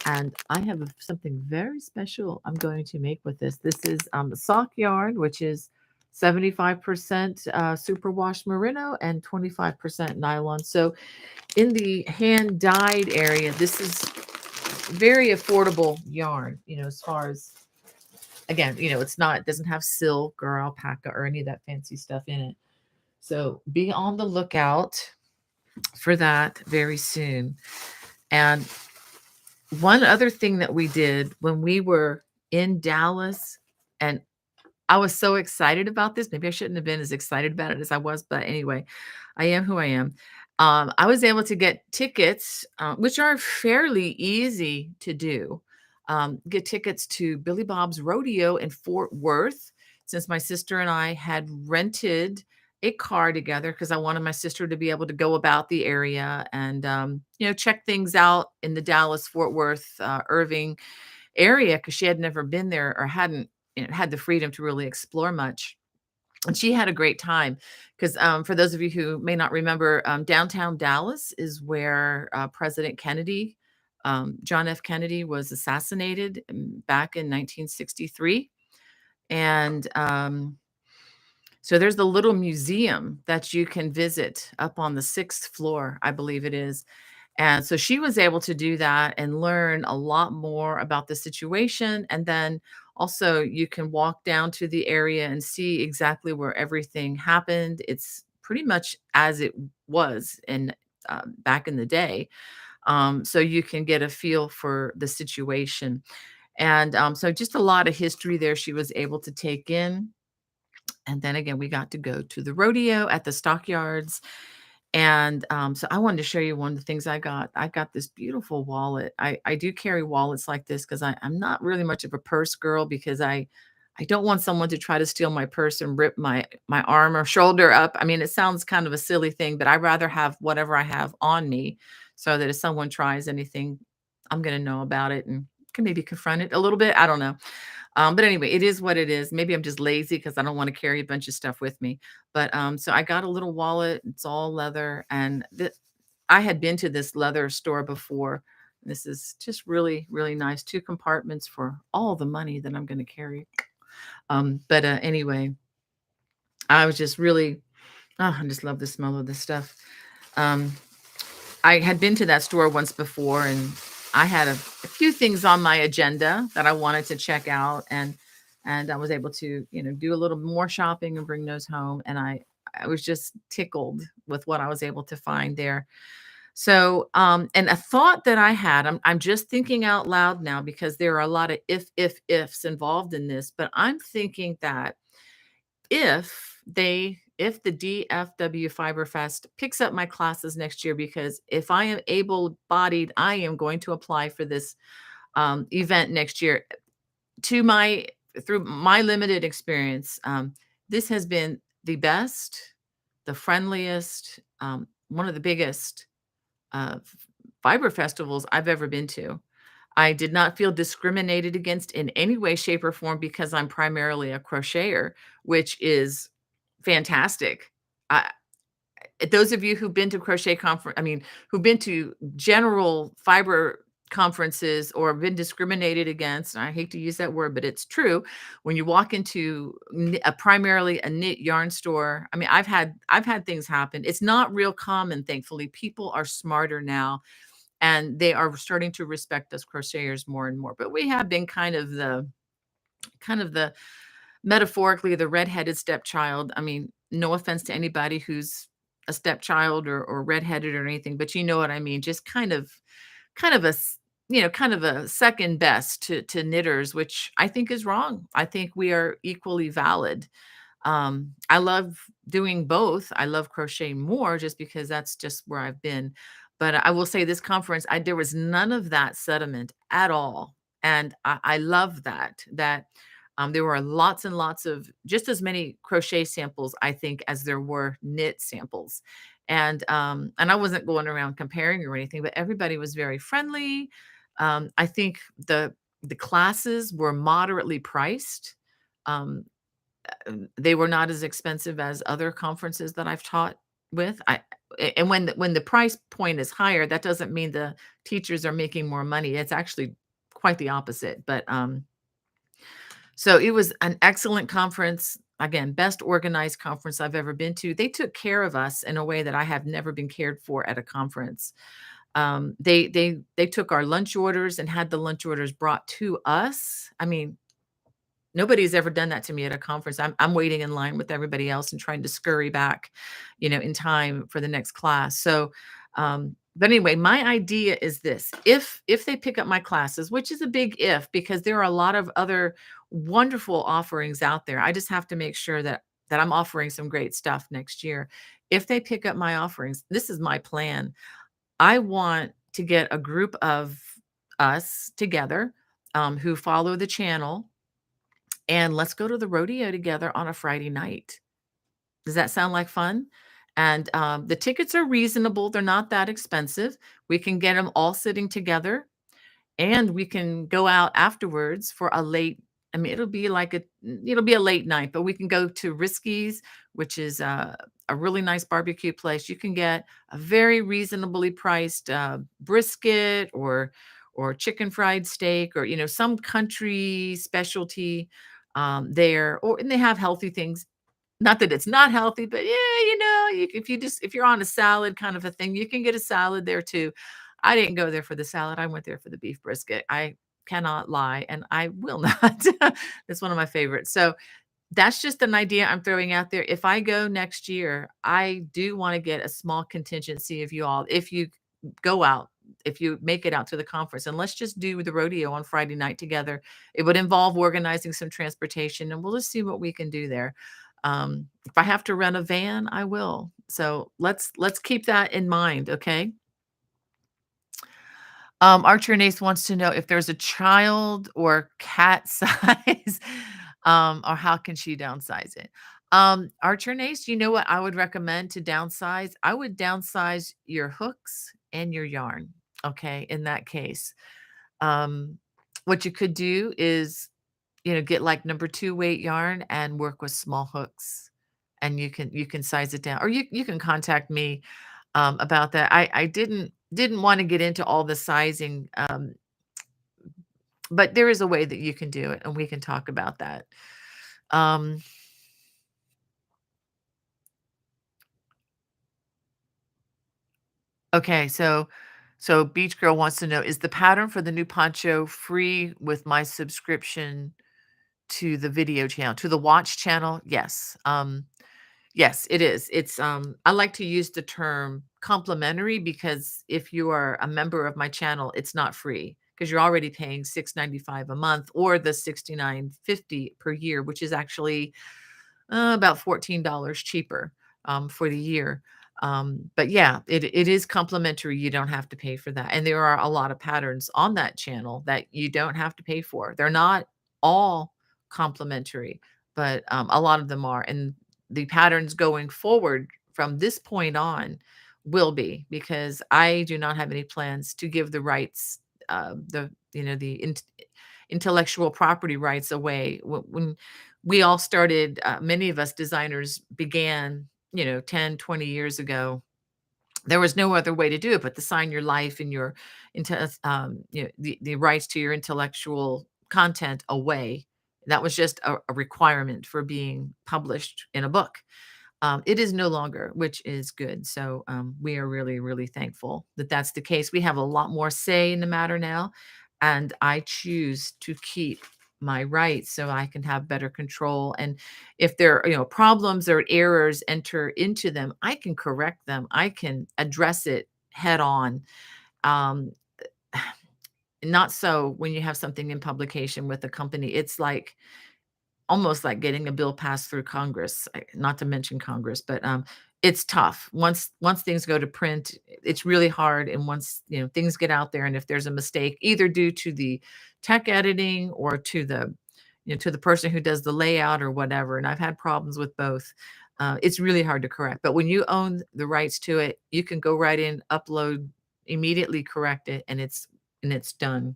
[SPEAKER 1] And I have something very special I'm going to make with this. This is sock yarn, which is 75% superwash merino and 25% nylon. So in the hand dyed area, this is very affordable yarn, as far as, again, it doesn't have silk or alpaca or any of that fancy stuff in it. So be on the lookout for that very soon. And one other thing that we did when we were in Dallas, and I was so excited about this. Maybe I shouldn't have been as excited about it as I was, but anyway, I am who I am. I was able to get tickets, which are fairly easy to do. Get tickets to Billy Bob's Rodeo in Fort Worth, since my sister and I had rented a car together because I wanted my sister to be able to go about the area and check things out in the Dallas, Fort Worth, Irving area, because she had never been there or hadn't had the freedom to really explore much. And she had a great time because, for those of you who may not remember, downtown Dallas is where President Kennedy, John F. Kennedy, was assassinated back in 1963. And so there's the little museum that you can visit up on the sixth floor, I believe it is. And so she was able to do that and learn a lot more about the situation. And then also, you can walk down to the area and see exactly where everything happened. It's pretty much as it was in back in the day. So you can get a feel for the situation. And so just a lot of history there she was able to take in. And then again, we got to go to the rodeo at the stockyards. And so I wanted to show you one of the things I got. I got this beautiful wallet. I do carry wallets like this because I'm not really much of a purse girl, because I don't want someone to try to steal my purse and rip my arm or shoulder up. I mean, it sounds kind of a silly thing, but I'd rather have whatever I have on me so that if someone tries anything, I'm going to know about it and can maybe confront it a little bit. I don't know. But anyway, it is what it is. Maybe I'm just lazy because I don't want to carry a bunch of stuff with me. But so I got a little wallet. It's all leather, and I had been to this leather store before. This is just really, really nice. Two compartments for all the money that I'm going to carry. But anyway, I was just really, I just love the smell of this stuff. Um, I had been to that store once before, and I had a few things on my agenda that I wanted to check out, and I was able to, do a little more shopping and bring those home. And I was just tickled with what I was able to find there. So, and a thought that I had, I'm just thinking out loud now because there are a lot of ifs involved in this, but I'm thinking that if the DFW Fiber Fest picks up my classes next year, because if I am able bodied, I am going to apply for this event next year. To my Through my limited experience, this has been the best, the friendliest, one of the biggest fiber festivals I've ever been to. I did not feel discriminated against in any way, shape, or form because I'm primarily a crocheter, which is fantastic. I Those of you who've been to crochet conference, I mean, who've been to general fiber conferences or been discriminated against, and I hate to use that word, but it's true. When you walk into primarily a knit yarn store, I mean, I've had things happen. It's not real common, thankfully. People are smarter now, and they are starting to respect us crocheters more and more. But we have been kind of the metaphorically the redheaded stepchild. I mean, no offense to anybody who's a stepchild or redheaded or anything, but you know what I mean. Just kind of a kind of a second best to knitters, which I think is wrong. I think we are equally valid. I love doing both. I love crocheting more just because that's just where I've been. But I will say this conference, there was none of that sediment at all. And I love that there were lots and lots of just as many crochet samples, I think, as there were knit samples. And I wasn't going around comparing or anything, but everybody was very friendly. I think the classes were moderately priced. Um, they were not as expensive as other conferences that I've taught with. And when the price point is higher, that doesn't mean the teachers are making more money. It's actually quite the opposite. But so it was an excellent conference. Again, best organized conference I've ever been to. They took care of us in a way that I have never been cared for at a conference. They took our lunch orders and had the lunch orders brought to us. I mean, nobody's ever done that to me at a conference. I'm waiting in line with everybody else and trying to scurry back, in time for the next class. But anyway, my idea is this. If they pick up my classes, which is a big if, because there are a lot of other wonderful offerings out there. I just have to make sure that I'm offering some great stuff next year. If they pick up my offerings, this is my plan. I want to get a group of us together who follow the channel, and let's go to the rodeo together on a Friday night. Does that sound like fun? And the tickets are reasonable. They're not that expensive. We can get them all sitting together, and we can go out afterwards for a late. I mean, it'll be a late night, but we can go to Risky's, which is a really nice barbecue place. You can get a very reasonably priced brisket or chicken fried steak, or some country specialty there. And they have healthy things. Not that it's not healthy, but yeah, if you're on a salad kind of a thing, you can get a salad there too. I didn't go there for the salad. I went there for the beef brisket. I cannot lie, and I will not. It's one of my favorites. So that's just an idea I'm throwing out there. If I go next year, I do want to get a small contingency of you all. If you go out, if you make it out to the conference, and let's just do the rodeo on Friday night together. It would involve organizing some transportation, and we'll just see what we can do there. If I have to rent a van, I will. So let's keep that in mind, okay? Archer Nace wants to know if there's a child or cat size, or how can she downsize it? Archer Nace, you know what I would recommend to downsize? I would downsize your hooks and your yarn. Okay, in that case, um, what you could do is, get like number two weight yarn and work with small hooks, and you can size it down, or you can contact me about that. I didn't want to get into all the sizing, but there is a way that you can do it, and we can talk about that. Um, okay, so Beach Girl wants to know, is the pattern for the new poncho free with my subscription to the video channel, to the watch channel? Yes. Yes, it is. I like to use the term complimentary, because if you are a member of my channel, it's not free because you're already paying $6.95 a month, or the $69.50 per year, which is actually about $14 cheaper for the year. But yeah, it is complimentary. You don't have to pay for that. And there are a lot of patterns on that channel that you don't have to pay for. They're not all complimentary, but a lot of them are. And the patterns going forward from this point on will be, because I do not have any plans to give the rights, the intellectual property rights away. When we all started, many of us designers began, 10, 20 years ago. There was no other way to do it but to sign your life and your the rights to your intellectual content away. That was just a requirement for being published in a book. It is no longer, which is good. So we are really, really thankful that that's the case. We have a lot more say in the matter now, and I choose to keep my rights so I can have better control. And if there are, problems or errors enter into them, I can correct them. I can address it head on. Um, Not so when you have something in publication with a company. It's like almost like getting a bill passed through Congress, not to mention Congress, but, it's tough. Once things go to print, it's really hard, and once, things get out there, and if there's a mistake, either due to the tech editing or to the person who does the layout or whatever, and I've had problems with both, it's really hard to correct. But when you own the rights to it, you can go right in, upload, immediately correct it, and it's done.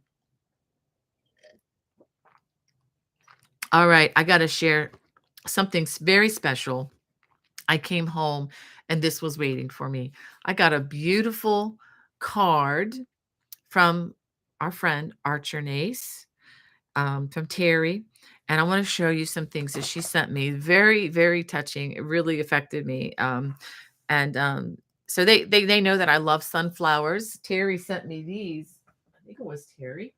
[SPEAKER 1] Alright, I gotta share something very special. I came home and this was waiting for me. I got a beautiful card from our friend Archer Nace, from Terry, and I wanna show you some things that she sent me. Very, very touching. It really affected me, and, so they know that I love sunflowers. Terry sent me these. I think it was Terry,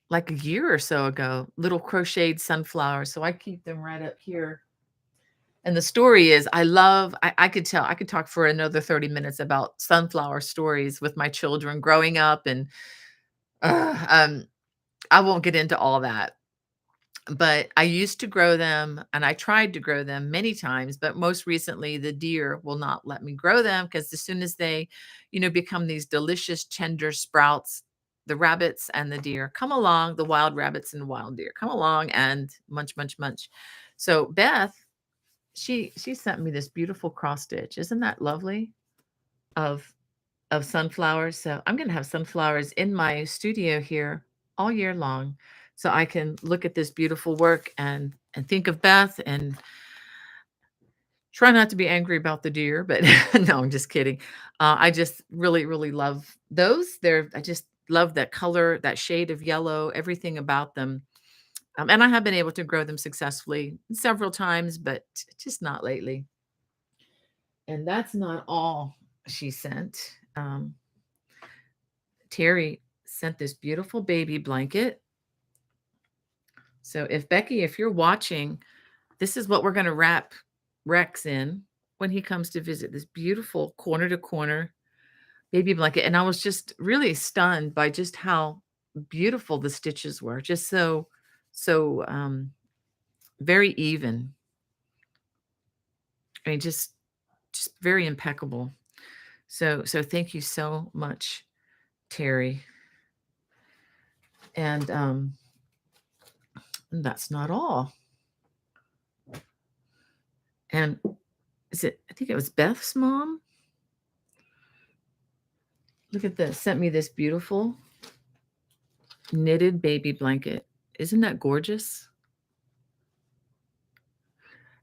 [SPEAKER 1] like a year or so ago, little crocheted sunflowers, so I keep them right up here. And the story is I could tell I could talk for another 30 minutes about sunflower stories with my children growing up, and, uh, um, I won't get into all that. But I used to grow them, and I tried to grow them many times, but most recently, the deer will not let me grow them because as soon as they, become these delicious tender sprouts, the rabbits and the deer come along, the wild rabbits and wild deer come along and munch, munch, munch. So Beth, she sent me this beautiful cross stitch. Isn't that lovely? Of sunflowers. So I'm gonna have sunflowers in my studio here all year long, so I can look at this beautiful work and think of Beth and try not to be angry about the deer. But no, I'm just kidding. I just really, really love those. I just love that color, that shade of yellow, everything about them. And I have been able to grow them successfully several times, but just not lately. And that's not all she sent. Terry sent this beautiful baby blanket. So if Becky, if you're watching, this is what we're going to wrap Rex in when he comes to visit, this beautiful corner to corner baby blanket. And I was just really stunned by just how beautiful the stitches were. Just so very even. I mean, just very impeccable. So thank you so much, Terry. And that's not all. And I think it was Beth's mom. Look at this. Sent me this beautiful knitted baby blanket. Isn't that gorgeous?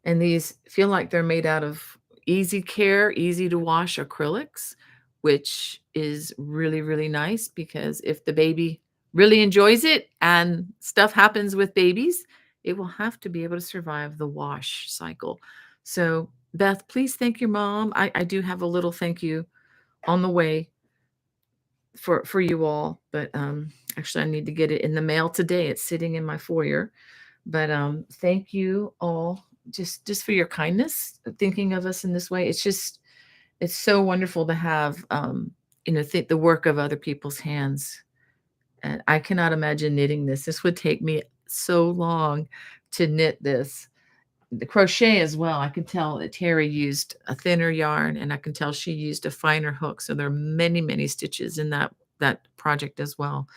[SPEAKER 1] And these feel like they're made out of easy care, easy to wash acrylics, which is really, really nice because if the baby really enjoys it and stuff happens with babies, it will have to be able to survive the wash cycle. So, Beth, please thank your mom. I do have a little thank you on the way for you all, but actually I need to get it in the mail today. It's sitting in my foyer. But thank you all just for your kindness, thinking of us in this way. It's so wonderful to have the work of other people's hands. And I cannot imagine knitting this. This would take me so long to knit this. The crochet as well. I can tell that Terry used a thinner yarn, and I can tell she used a finer hook. So there are many, many stitches in that project as well.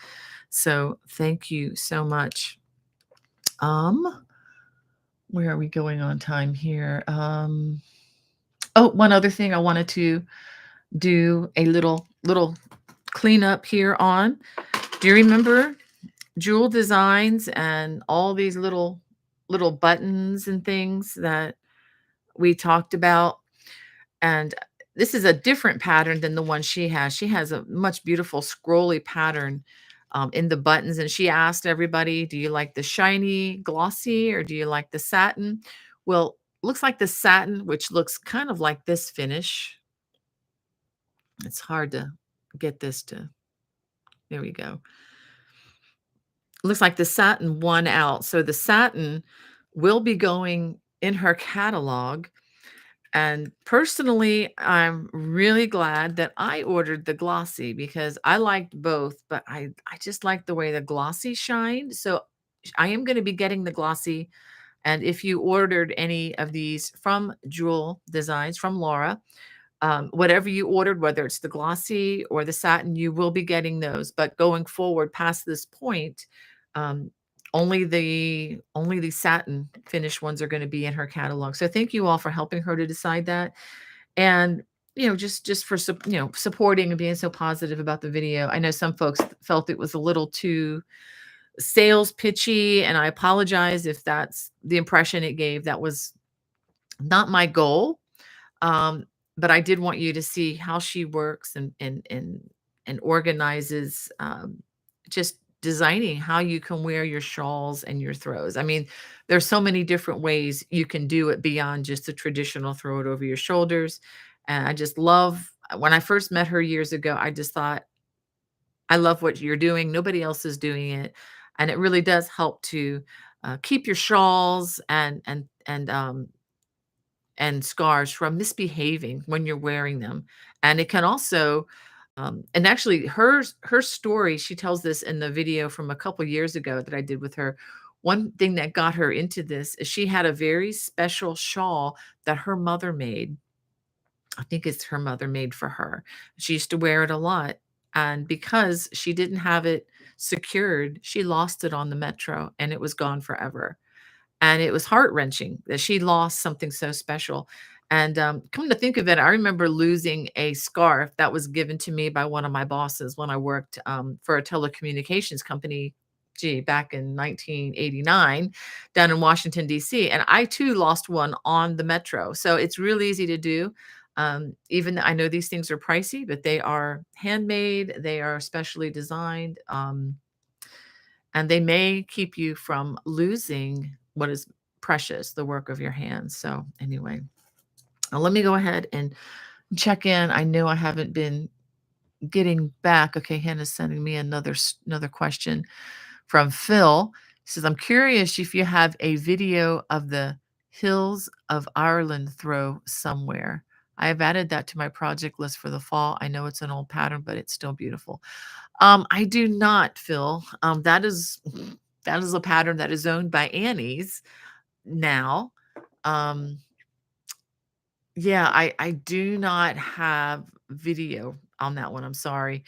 [SPEAKER 1] So thank you so much. Where are we going on time here? Oh, one other thing I wanted to do a little cleanup here on. Do you remember Jewel Designs and all these little buttons and things that we talked about? And this is a different pattern than the one she has. She has a much beautiful scrolly pattern in the buttons. And she asked everybody, do you like the shiny glossy or do you like the satin? Well, looks like the satin, which looks kind of like this finish. It's hard to get this to, there we go. Looks like the satin won out. So the satin will be going in her catalog. And personally, I'm really glad that I ordered the glossy because I liked both, but I just like the way the glossy shined. So I am going to be getting the glossy. And if you ordered any of these from Jewel Designs from Laura, whatever you ordered, whether it's the glossy or the satin, you will be getting those. But going forward past this point, um, only the satin finished ones are going to be in her catalog. So thank you all for helping her to decide that, and just for supporting and being so positive about the video. I know some folks felt it was a little too sales pitchy, and I apologize if that's the impression it gave. That was not my goal. um, but I did want you to see how she works and organizes, just designing how you can wear your shawls and your throws. I mean, there's so many different ways you can do it beyond just the traditional throw it over your shoulders. And I just love when I first met her years ago, I just thought, I love what you're doing. Nobody else is doing it. And it really does help to keep your shawls and scars from misbehaving when you're wearing them. And it can also, and actually her story, she tells this in the video from a couple years ago that I did with her. One thing that got her into this is she had a very special shawl that her mother made. I think it's her mother made for her. She used to wear it a lot. And because she didn't have it secured, she lost it on the metro and it was gone forever. And it was heart-wrenching that she lost something so special. And, come to think of it, I remember losing a scarf that was given to me by one of my bosses when I worked, for a telecommunications company, gee, back in 1989 down in Washington, DC, and I too lost one on the metro. So it's really easy to do. Even I know these things are pricey, but they are handmade, they are specially designed, and they may keep you from losing what is precious, the work of your hands. So anyway, let me go ahead and check in. I know I haven't been getting back. Okay, Hannah's sending me another question from Phil. He says, I'm curious if you have a video of the Hills of Ireland throw somewhere. I have added that to my project list for the fall. I know it's an old pattern, but it's still beautiful. I do not, Phil. That is a pattern that is owned by Annie's now. Um, yeah, I do not have video on that one. I'm sorry.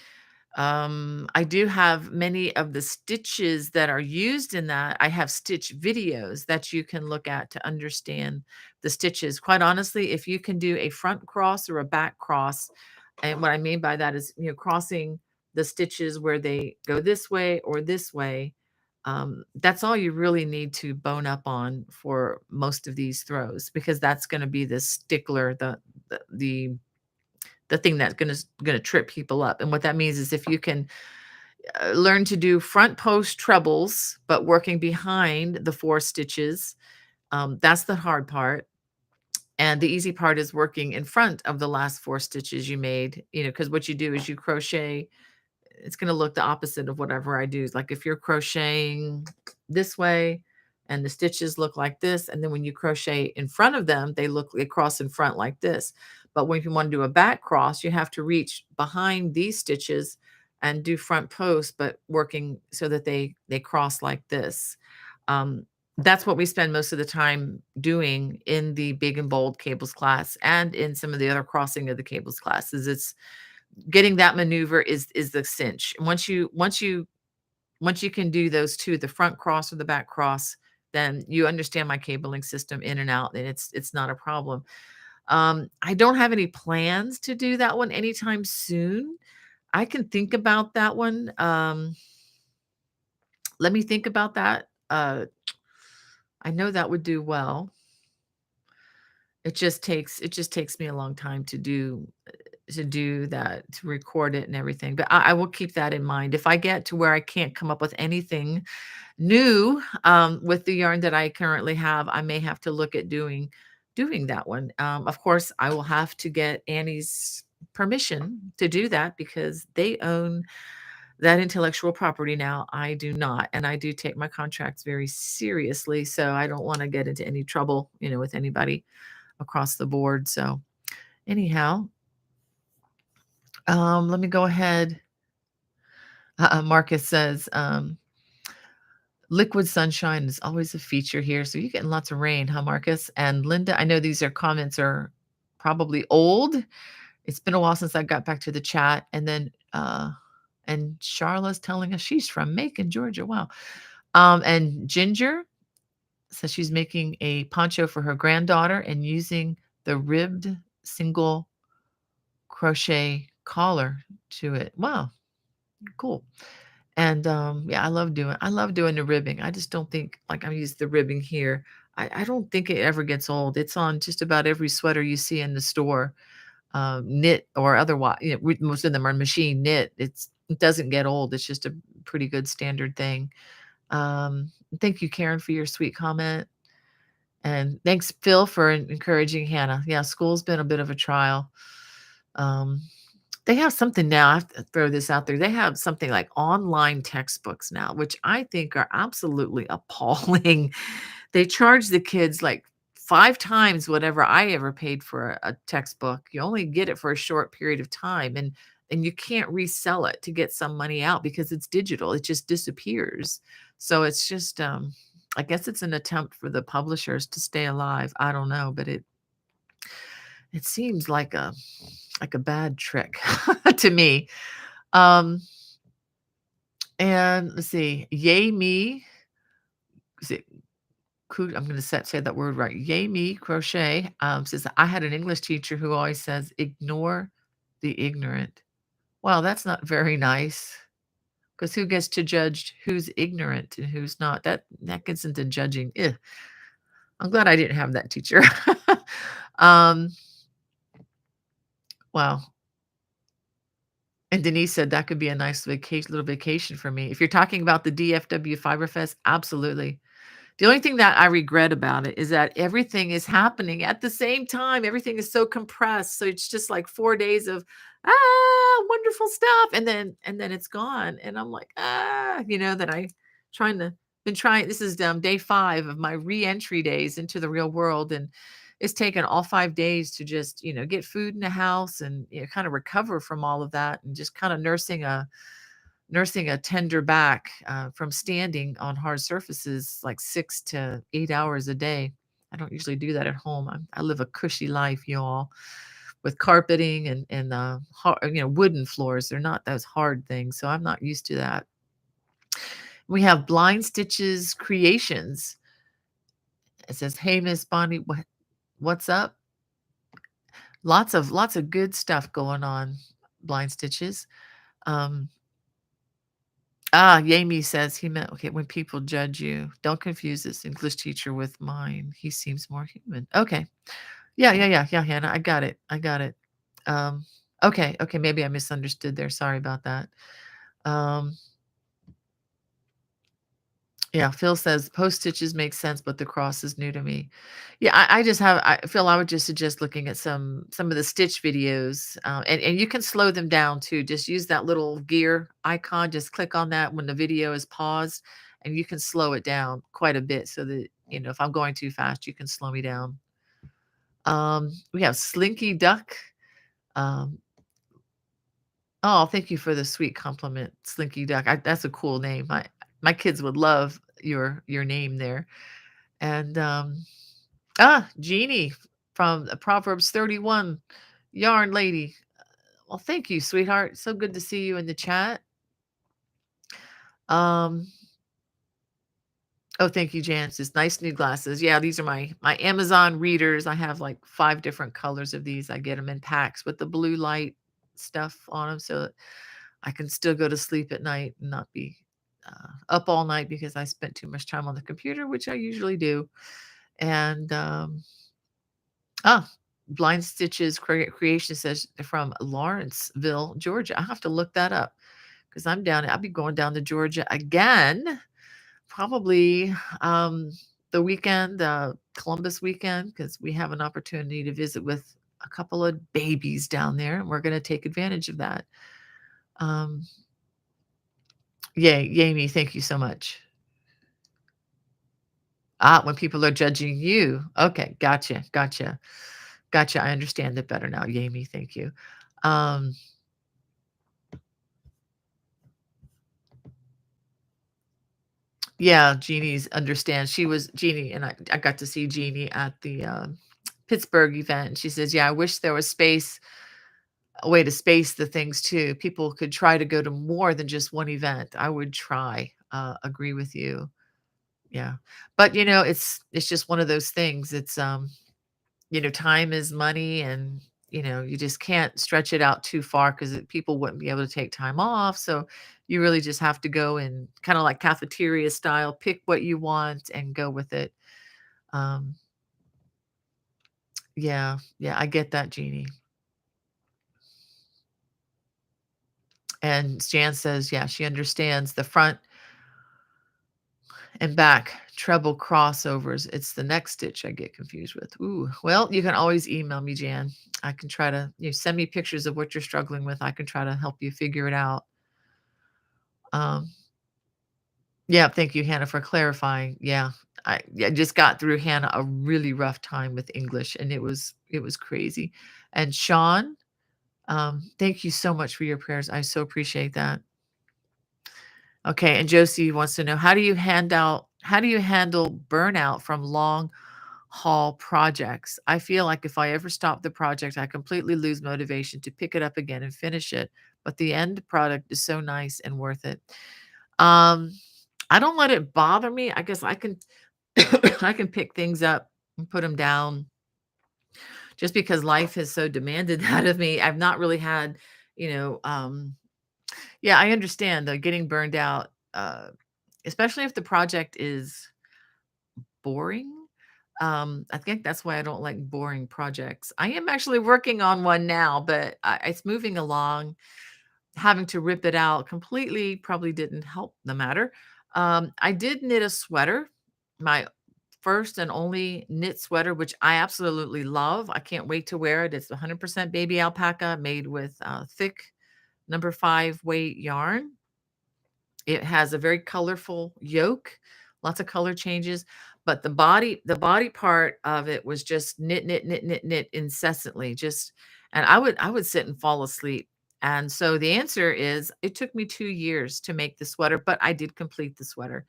[SPEAKER 1] I do have many of the stitches that are used in that. I have stitch videos that you can look at to understand the stitches. Quite honestly, if you can do a front cross or a back cross, and what I mean by that is, crossing the stitches where they go this way or this way. That's all you really need to bone up on for most of these throws, because that's going to be the stickler, the thing that's gonna trip people up. And what that means is if you can learn to do front post trebles, but working behind the four stitches, that's the hard part. And the easy part is working in front of the last four stitches you made, because what you do is you crochet. It's gonna look the opposite of whatever I do. It's like if you're crocheting this way and the stitches look like this, and then when you crochet in front of them, they cross in front like this. But when you want to do a back cross, you have to reach behind these stitches and do front post, but working so that they cross like this. Um, that's what we spend most of the time doing in the big and bold cables class and in some of the other crossing of the cables classes. It's getting that maneuver is the cinch. Once you can do those two, the front cross or the back cross, then you understand my cabling system in and out, and it's not a problem. I don't have any plans to do that one anytime soon. I can think about that one. Let me think about that. I know that would do well. It just takes me a long time to do that, to record it and everything. But I will keep that in mind. If I get to where I can't come up with anything new, with the yarn that I currently have, I may have to look at doing that one. Of course, I will have to get Annie's permission to do that because they own that intellectual property now. I do not, and I do take my contracts very seriously, so I don't want to get into any trouble, with anybody. across the board. So anyhow, let me go ahead. Marcus says, liquid sunshine is always a feature here. So you're getting lots of rain, huh, Marcus? And Linda, I know these are comments are probably old. It's been a while since I got back to the chat. And Charla's telling us she's from Macon, Georgia. Wow. And Ginger says she's making a poncho for her granddaughter and using the ribbed single crochet collar to it. Wow, cool. And yeah, I love doing the ribbing. I just don't think like I use the ribbing here. I don't think it ever gets old. It's on just about every sweater you see in the store, knit or otherwise. Most of them are machine knit. It doesn't get old. It's just a pretty good standard thing. Thank you, Karen, for your sweet comment. And thanks, Phil, for encouraging Hannah. Yeah, school's been a bit of a trial. Um, they have something now. I have to throw this out there. They have something like online textbooks now, which I think are absolutely appalling. They charge the kids like 5 times whatever I ever paid for a textbook. You only get it for a short period of time, and you can't resell it to get some money out because it's digital. It just disappears. So it's just I guess it's an attempt for the publishers to stay alive. I don't know, but it seems like a bad trick to me. Um, and let's see, yay me. Is it I'm going to say that word right. Yay me crochet says I had an English teacher who always says ignore the ignorant. Well, that's not very nice because who gets to judge who's ignorant and who's not? That gets into judging. Ugh. I'm glad I didn't have that teacher. um, wow. And Denise said that could be a nice little vacation for me. If you're talking about the DFW Fiber Fest, absolutely. The only thing that I regret about it is that everything is happening at the same time. Everything is so compressed. So it's just like 4 days of wonderful stuff and then it's gone. And I'm like, that I trying to been trying this is day 5 of my re-entry days into the real world, and it's taken all 5 days to just, get food in the house and kind of recover from all of that and just kind of nursing a tender back from standing on hard surfaces like 6 to 8 hours a day. I don't usually do that at home. I live a cushy life, y'all, with carpeting and wooden floors. They're not those hard things, so I'm not used to that. We have Blind Stitches Creations. It says, "Hey, Miss Bonnie, what's up?" Lots of good stuff going on. Blind Stitches. Um, Yami says he meant, okay, when people judge you, don't confuse this English teacher with mine. He seems more human. Okay. Yeah, Hannah. I got it. I got it. Um, okay. Maybe I misunderstood there. Sorry about that. Um, yeah, Phil says post stitches make sense, but the cross is new to me. Yeah, Phil, I would just suggest looking at some of the stitch videos, and you can slow them down too. Just use that little gear icon. Just click on that when the video is paused, and you can slow it down quite a bit so that if I'm going too fast, you can slow me down. We have Slinky Duck. Um, oh, thank you for the sweet compliment, Slinky Duck. That's a cool name. My kids would love your name there. And Jeannie from the Proverbs 31 yarn lady. Well, thank you, sweetheart. So good to see you in the chat. Um, oh, thank you, Janice. It's nice new glasses. Yeah, these are my Amazon readers. I have like 5 different colors of these. I get them in packs with the blue light stuff on them so that I can still go to sleep at night and not be up all night because I spent too much time on the computer, which I usually do. And Blind Stitches Creation says from Lawrenceville, Georgia. I have to look that up because I'll be going down to Georgia again, probably the weekend, Columbus weekend, because we have an opportunity to visit with a couple of babies down there, and we're going to take advantage of that. Um, yay me. Thank you so much. When people are judging you. Okay, gotcha, gotcha, gotcha. I understand it better now. Yami, thank you. Um, yeah, Jeannie's understands. She was Jeannie, and I got to see Jeannie at the Pittsburgh event. She says, "Yeah, I wish there was space, a way to space the things too. People could try to go to more than just one event. I would try. Agree with you. Yeah, but it's just one of those things. Time is money, and you just can't stretch it out too far because people wouldn't be able to take time off. So you really just have to go and kind of like cafeteria style, pick what you want and go with it. Um, yeah, yeah, I get that, Jeannie. And Jan says, yeah, she understands the front and back treble crossovers. It's the neck stitch I get confused with. Ooh, well, you can always email me, Jan. I can try to send me pictures of what you're struggling with. I can try to help you figure it out. Um, yeah, thank you, Hannah, for clarifying. Yeah, I just got through Hannah a really rough time with English, and it was crazy. And Sean, thank you so much for your prayers. I so appreciate that. Okay, and Josie wants to know how do you handle burnout from long haul projects? I feel like if I ever stop the project, I completely lose motivation to pick it up again and finish it. But the end product is so nice and worth it. Um, I don't let it bother me. I guess I can I can pick things up and put them down just because life has so demanded that of me. I've not really had, you know, yeah, I understand though getting burned out, especially if the project is boring. I think that's why I don't like boring projects. I am actually working on one now, but it's moving along. Having to rip it out completely probably didn't help the matter. I did knit a sweater, my first and only knit sweater, which I absolutely love. I can't wait to wear it. It's 100% baby alpaca made with thick number 5 weight yarn. It has a very colorful yoke, lots of color changes, but the body part of it was just knit, knit, knit, knit, knit incessantly. And I would sit and fall asleep. And so the answer is it took me 2 years to make the sweater, but I did complete the sweater.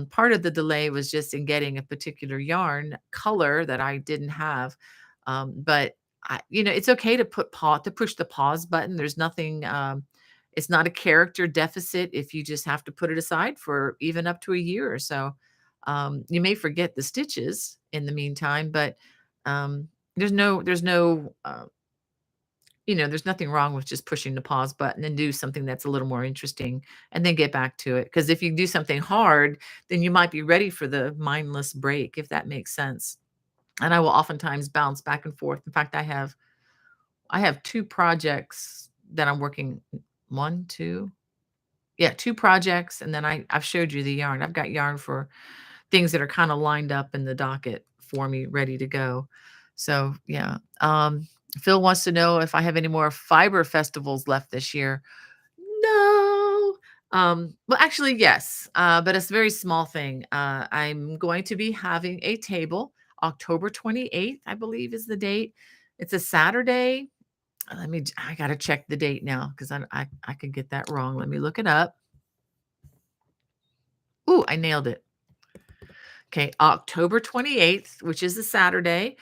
[SPEAKER 1] Part of the delay was just in getting a particular yarn color that I didn't have. But it's okay to push the pause button. There's nothing. It's not a character deficit if you just have to put it aside for even up to a year or so. You may forget the stitches in the meantime, but there's nothing wrong with just pushing the pause button and do something that's a little more interesting and then get back to it. Because if you do something hard, then you might be ready for the mindless break, if that makes sense. And I will oftentimes bounce back and forth. In fact, I have 2 projects that I'm working. 1, 2, yeah, 2 projects, and then I've showed you the yarn. I've got yarn for things that are kinda lined up in the docket for me, ready to go. So, yeah. Phil wants to know if I have any more fiber festivals left this year. No. Well, actually, yes, but it's a very small thing. I'm going to be having a table October 28th, I believe is the date. It's a Saturday. I gotta check the date now because I could get that wrong. Let me look it up. Ooh, I nailed it. Okay, October 28th, which is a Saturday,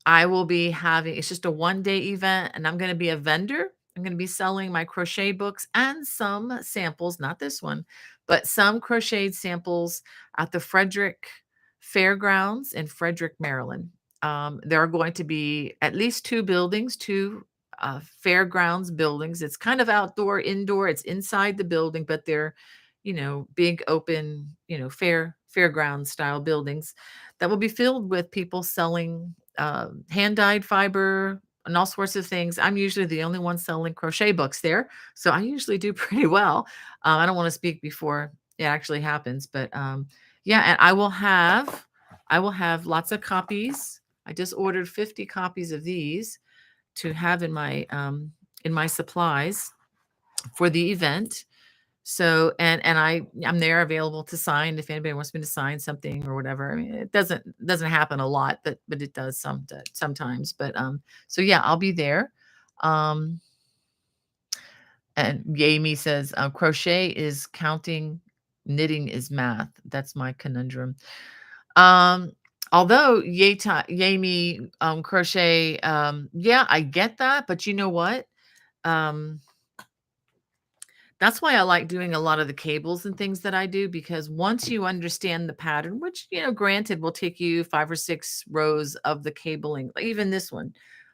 [SPEAKER 1] I will be having it's just a one-day event, and I'm gonna be a vendor. I'm gonna be selling my crochet books and some samples, not this one, but some crocheted samples at the Frederick Fairgrounds in Frederick, Maryland. There are going to be at least 2 buildings, 2 fairgrounds buildings. It's kind of outdoor, indoor. It's inside the building, but they're big open, fairground style buildings that will be filled with people selling hand dyed fiber and all sorts of things. I'm usually the only one selling crochet books there, so I usually do pretty well. I don't want to speak before it actually happens, but yeah, and I will have lots of copies. I just ordered 50 copies of these to have in my supplies for the event. So, and I'm there available to sign if anybody wants me to sign something or whatever. I mean, it doesn't happen a lot, but it does sometimes. But so yeah, I'll be there. Um, and Yami says, crochet is counting, knitting is math. That's my conundrum. Um, Although Yami, crochet, yeah, I get that, but you know what? Um, That's why I like doing a lot of the cables and things that I do, because once you understand the pattern, which, granted will take you 5 or 6 rows of the cabling, like even this one.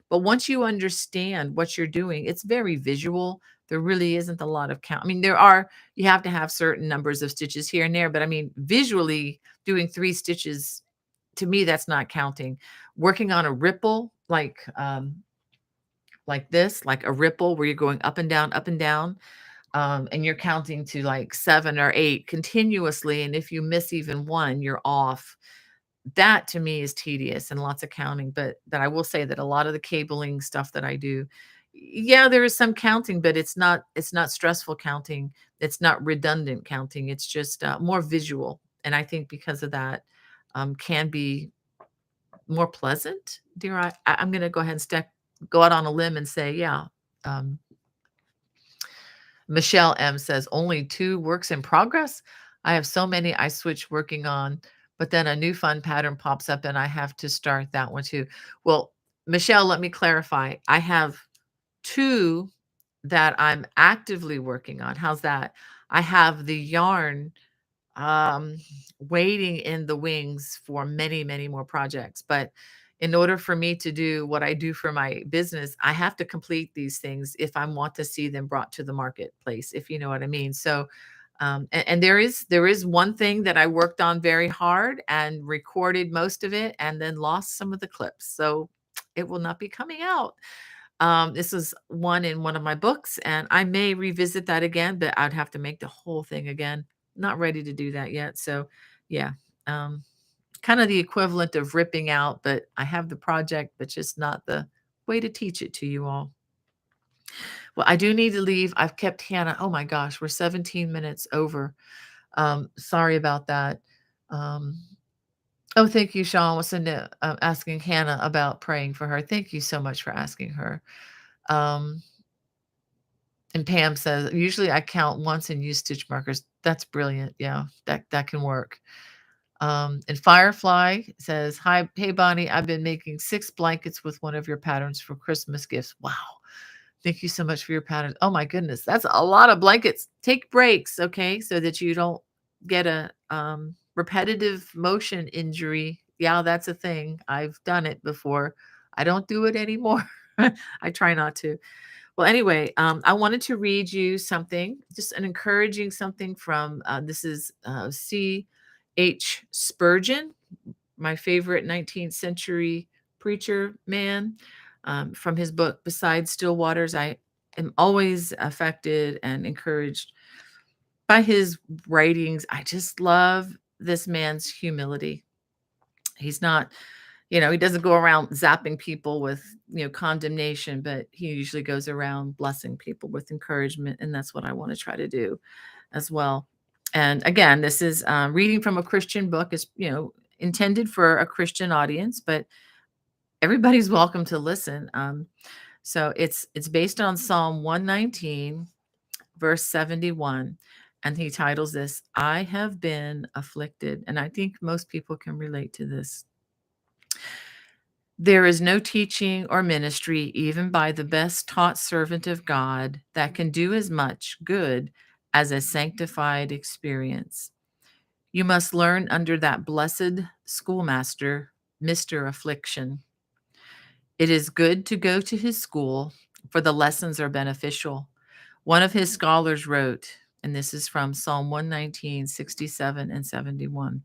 [SPEAKER 1] But once you understand what you're doing, it's very visual. There really isn't a lot of count. I mean, you have to have certain numbers of stitches here and there, but I mean, visually doing 3 stitches, to me, that's not counting. Working on a ripple, like this, like a ripple where you're going up and down, and you're counting to like 7 or 8 continuously, and if you miss even one, you're off. That to me is tedious and lots of counting, but I will say that a lot of the cabling stuff that I do, yeah, there is some counting, but it's not stressful counting. It's not redundant counting. It's just more visual, and I think because of that, can be more pleasant. I'm going to go ahead and go out on a limb and say, yeah. Um, Michelle M says, only 2 works in progress. I have so many I switch working on, but then a new fun pattern pops up and I have to start that one too. Well, Michelle, let me clarify. I have 2 that I'm actively working on. How's that? I have the yarn um, waiting in the wings for many, many more projects. But in order for me to do what I do for my business, I have to complete these things if I want to see them brought to the marketplace, if you know what I mean. So, and there is one thing that I worked on very hard and recorded most of it, and then lost some of the clips. So it will not be coming out. This is one in one of my books, and I may revisit that again, but I'd have to make the whole thing again. Not ready to do that yet. So, yeah, um, kind of the equivalent of ripping out, but I have the project, but just not the way to teach it to you all. Well, I do need to leave. I've kept Hannah. Oh my gosh, we're 17 minutes over. Sorry about that. Um, oh, thank you, Sean. Was asking Hannah about praying for her. Thank you so much for asking her. Um, And Pam says, "Usually I count once and use stitch markers." That's brilliant. Yeah, that can work. And Firefly says, "Hi, hey Bonnie, I've been making 6 blankets with one of your patterns for Christmas gifts." Wow. Thank you so much for your patterns. Oh my goodness, that's a lot of blankets. Take breaks, okay, so that you don't get a repetitive motion injury. Yeah, that's a thing. I've done it before. I don't do it anymore. I try not to. Well, anyway, I wanted to read you something, just an encouraging something from this is C.H. Spurgeon, my favorite 19th century preacher man, from his book, Beside Still Waters. I am always affected and encouraged by his writings. I just love this man's humility. He's not, he doesn't go around zapping people with, condemnation, but he usually goes around blessing people with encouragement. And that's what I want to try to do as well. And again, this is reading from a Christian book, is, intended for a Christian audience, but everybody's welcome to listen. So it's based on Psalm 119, verse 71. And he titles this, I have been afflicted. And I think most people can relate to this. There is no teaching or ministry, even by the best taught servant of God, that can do as much good as a sanctified experience. You must learn under that blessed schoolmaster, Mr. Affliction. It is good to go to his school, for the lessons are beneficial. One of his scholars wrote, and this is from Psalm 119, 67 and 71.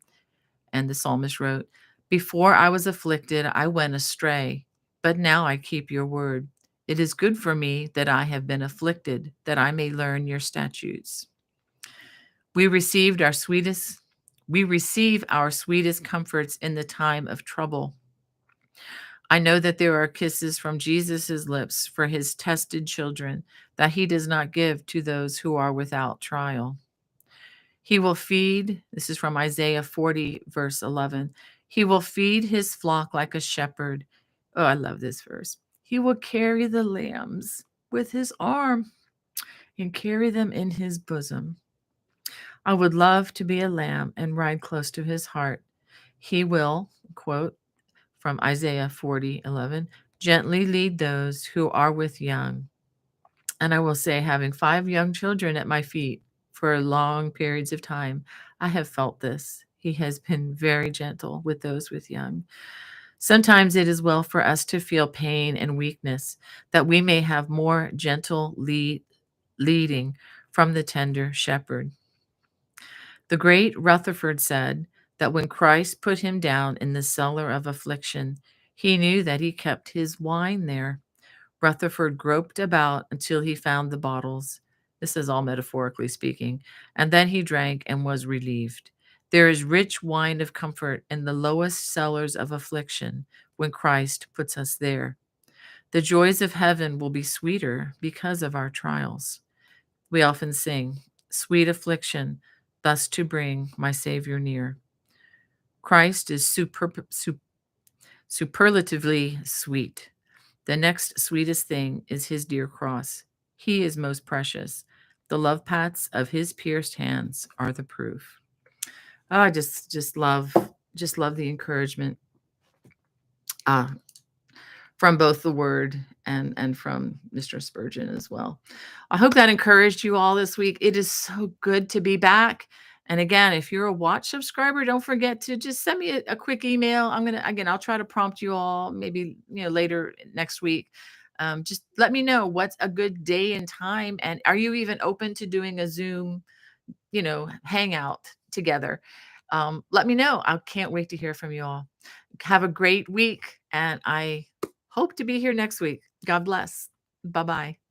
[SPEAKER 1] And the psalmist wrote, before I was afflicted, I went astray, but now I keep your word. It is good for me that I have been afflicted, that I may learn your statutes. We receive our sweetest comforts in the time of trouble. I know that there are kisses from Jesus' lips for his tested children that he does not give to those who are without trial. He will feed, this is from Isaiah 40, verse 11. He will feed his flock like a shepherd. Oh, I love this verse. He will carry the lambs with his arm and carry them in his bosom. I would love to be a lamb and ride close to his heart. He will, quote from Isaiah 40:11, gently lead those who are with young. And I will say, having 5 young children at my feet for long periods of time, I have felt this. He has been very gentle with those with young. Sometimes it is well for us to feel pain and weakness, that we may have more gentle leading from the tender shepherd. The great Rutherford said that when Christ put him down in the cellar of affliction, he knew that he kept his wine there. Rutherford groped about until he found the bottles. This is all metaphorically speaking. And then he drank and was relieved. There is rich wine of comfort in the lowest cellars of affliction when Christ puts us there. The joys of heaven will be sweeter because of our trials. We often sing, "Sweet affliction, thus to bring my Savior near." Christ is superlatively sweet. The next sweetest thing is his dear cross. He is most precious. The love pats of his pierced hands are the proof. Oh, I just love the encouragement uh, from both the word and from Mr. Spurgeon as well. I hope that encouraged you all this week. It is so good to be back. And again, if you're a watch subscriber, don't forget to just send me a quick email. I'll try to prompt you all maybe later next week. Just let me know what's a good day and time, and are you even open to doing a Zoom, hangout together? Let me know. I can't wait to hear from you all. Have a great week, and I hope to be here next week. God bless. Bye bye.